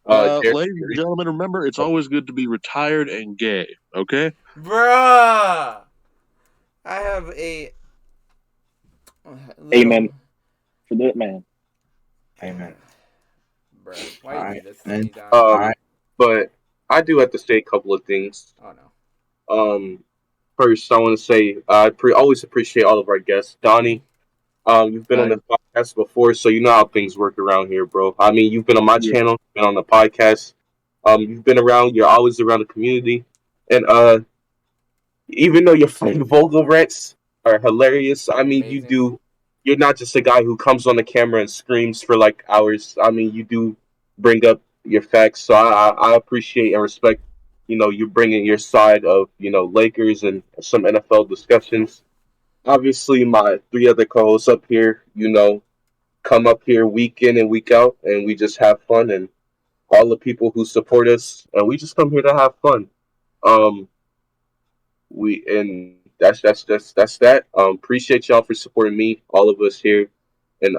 Speaker 5: Ladies and gentlemen, remember, it's always good to be retired and gay, okay?
Speaker 2: Bruh! I have a...
Speaker 4: Amen. For that man.
Speaker 1: Amen.
Speaker 2: Bruh, why you do this to me, Donnie?
Speaker 3: Right. But I do have to say a couple of things.
Speaker 2: Oh, no.
Speaker 3: First, I want to say I always appreciate all of our guests. Donnie, You've been on the podcast before, so you know how things work around here, bro. I mean, you've been on my channel, been on the podcast. You've been around. You're always around the community, and even though your fun Vogel Rex are hilarious, I mean,
Speaker 2: Amazing.
Speaker 3: You're not just a guy who comes on the camera and screams for like hours. I mean, you do bring up your facts, so I appreciate and respect. You bringing your side of Lakers and some NFL discussions. Obviously, my three other co-hosts up here, come up here week in and week out, and we just have fun. And all the people who support us, and we just come here to have fun. Um, we and that's that. Appreciate y'all for supporting me, all of us here, and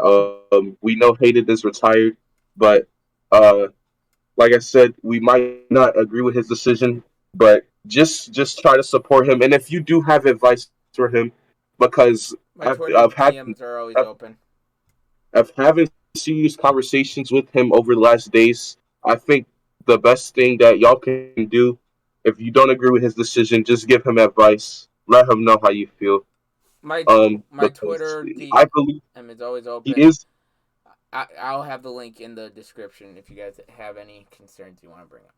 Speaker 3: we know Hayden is retired, but like I said, we might not agree with his decision, but just try to support him. And if you do have advice for him, because
Speaker 2: My Twitter DMs are always open.
Speaker 3: of having serious conversations with him over the last days, I think the best thing that y'all can do, if you don't agree with his decision, just give him advice. Let him know how you feel.
Speaker 2: My Twitter
Speaker 3: I believe
Speaker 2: is always open.
Speaker 3: he is.
Speaker 2: I'll have the link in the description if you guys have any concerns you want to bring up.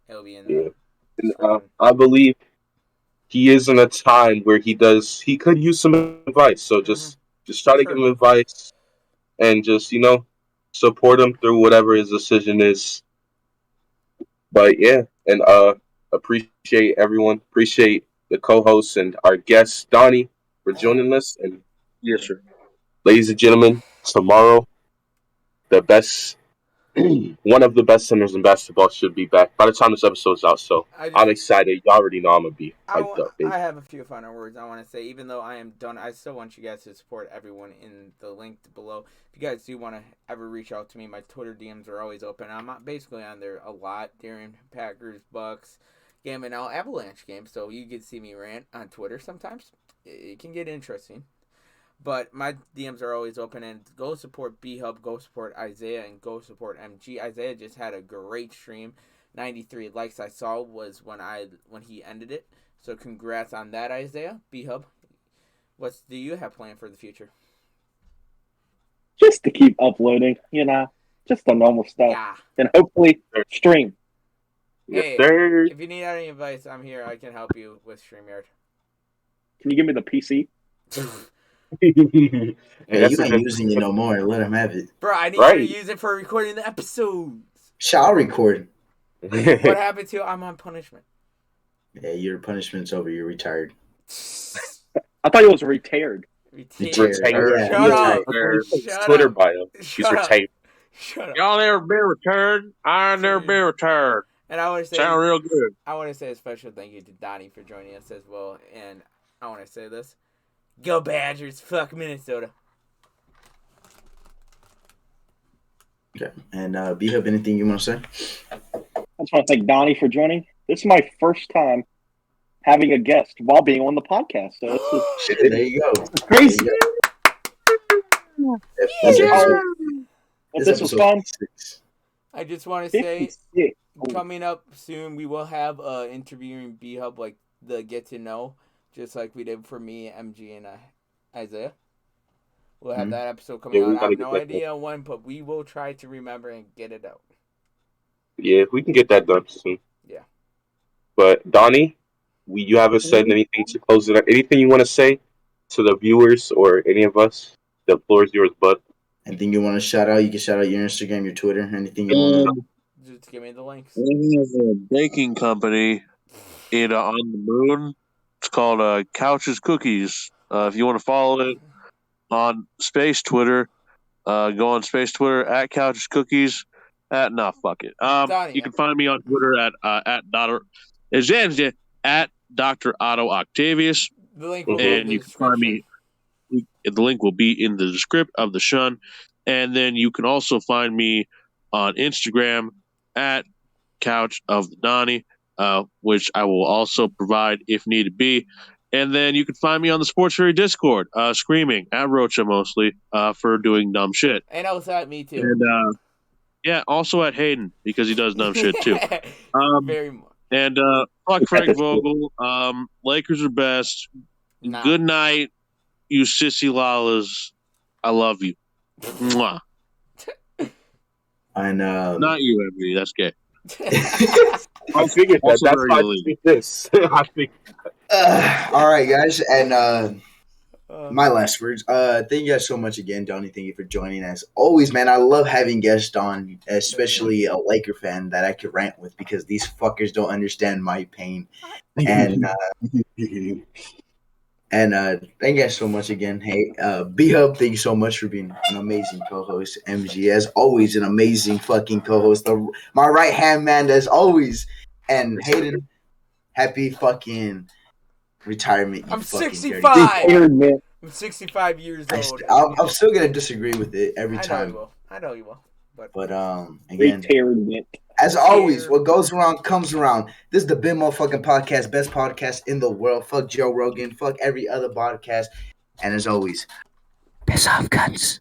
Speaker 2: It'll be in the description.
Speaker 3: I believe he is in a time where he could use some advice. So just try to give him advice. And just, support him through whatever his decision is. But yeah, and appreciate everyone. Appreciate the co-hosts and our guest, Donnie, for joining us. And
Speaker 5: yes, sir.
Speaker 3: Ladies and gentlemen, tomorrow, the best, one of the best centers in basketball should be back by the time this episode's out. So I'm excited. Y'all already know I'm going to be hyped up.
Speaker 2: I have a few final words I want to say. Even though I am done, I still want you guys to support everyone in the link below. If you guys do want to ever reach out to me, my Twitter DMs are always open. I'm basically on there a lot during Packers, Bucks game, and now Avalanche game. So you can see me rant on Twitter sometimes. It can get interesting. But my DMs are always open, and go support B-Hub, go support Isaiah, and go support MG. Isaiah just had a great stream. 93 likes I saw was when he ended it. So congrats on that, Isaiah. B-Hub, what do you have planned for the future?
Speaker 4: Just to keep uploading, just the normal stuff.
Speaker 2: Yeah.
Speaker 4: And hopefully stream.
Speaker 2: Hey, if you need any advice, I'm here. I can help you with StreamYard.
Speaker 4: Can you give me the PC?
Speaker 1: Hey, you ain't using it no more. Let him have it.
Speaker 2: Bro, I need you to use it for recording the episodes.
Speaker 1: Shall record.
Speaker 2: What happened to you? I'm on punishment.
Speaker 1: Yeah, your punishment's over. You're retired.
Speaker 4: I thought you was retired.
Speaker 3: Retired.
Speaker 2: Shut up.
Speaker 3: Twitter bio. He's retired.
Speaker 2: Shut up.
Speaker 5: Y'all never been retired? I never been retired.
Speaker 2: And I want to say,
Speaker 5: sound real good.
Speaker 2: I want to say a special thank you to Donnie for joining us as well. And I want to say this. Go Badgers. Fuck Minnesota.
Speaker 1: Okay. And B-Hub, anything you want to say?
Speaker 4: I just want to thank Donnie for joining. This is my first time having a guest while being on the podcast. So
Speaker 1: there you go.
Speaker 4: It's crazy. This was fun.
Speaker 2: I just want to say, coming up soon, we will have interviewing B-Hub, like the get to know, just like we did for me, MG, and Isaiah. We'll have that episode coming out. I have no idea when, but we will try to remember and get it out.
Speaker 3: Yeah, we can get that done soon.
Speaker 2: Yeah.
Speaker 3: But Donnie, you haven't said anything to close it up. Anything you want to say to the viewers or any of us? The floor is yours, bud.
Speaker 1: Anything you want to shout out? You can shout out your Instagram, your Twitter, anything you want
Speaker 2: to. Just give me the links.
Speaker 5: We have a baking company on the moon. It's called Couches Cookies. If you want to follow it on Space Twitter, go on Space Twitter at Couches Cookies. Fuck it. You can find me on Twitter at Dr. Otto Octavius.
Speaker 2: The link will
Speaker 5: and
Speaker 2: be in the
Speaker 5: you can find me. The link will be in the description of the shun, and then you can also find me on Instagram at Couch of the Donnie, which I will also provide if need be. And then you can find me on the Sports Fury Discord, screaming at Rocha mostly for doing dumb shit.
Speaker 2: And also at me too.
Speaker 5: And also at Hayden because he does dumb shit too.
Speaker 2: Very much.
Speaker 5: And fuck Frank Vogel. Lakers are best. Nah. Good night, you sissy lalas. I love you. Mwah.
Speaker 1: And
Speaker 5: Not you, MV. That's gay.
Speaker 3: I figured that.
Speaker 5: Also
Speaker 3: That's
Speaker 5: very
Speaker 3: why I
Speaker 5: illegal.
Speaker 3: did this. I think.
Speaker 1: all right, guys, and my
Speaker 2: Uh,
Speaker 1: last words. Thank you guys so much again, Donnie. Thank you for joining us. Always, man. I love having guests on, especially a Laker fan that I could rant with because these fuckers don't understand my pain. And thank you guys so much again. Hey, B Hub, thank you so much for being an amazing co-host. MG, as always, an amazing fucking co-host. My right hand man, as always. And Hayden, happy fucking retirement. You
Speaker 2: I'm
Speaker 1: fucking dirty.
Speaker 2: 65.
Speaker 4: Retirement.
Speaker 2: I'm 65 years
Speaker 1: I
Speaker 2: old.
Speaker 1: I'm still gonna disagree with it every
Speaker 2: I know
Speaker 1: time.
Speaker 2: you will. I know you will.
Speaker 1: But again,
Speaker 4: Retirement.
Speaker 1: as always, what goes around comes around. This is the Bin Motherfucking Podcast, best podcast in the world. Fuck Joe Rogan, fuck every other podcast, and as always, piss off, cunts.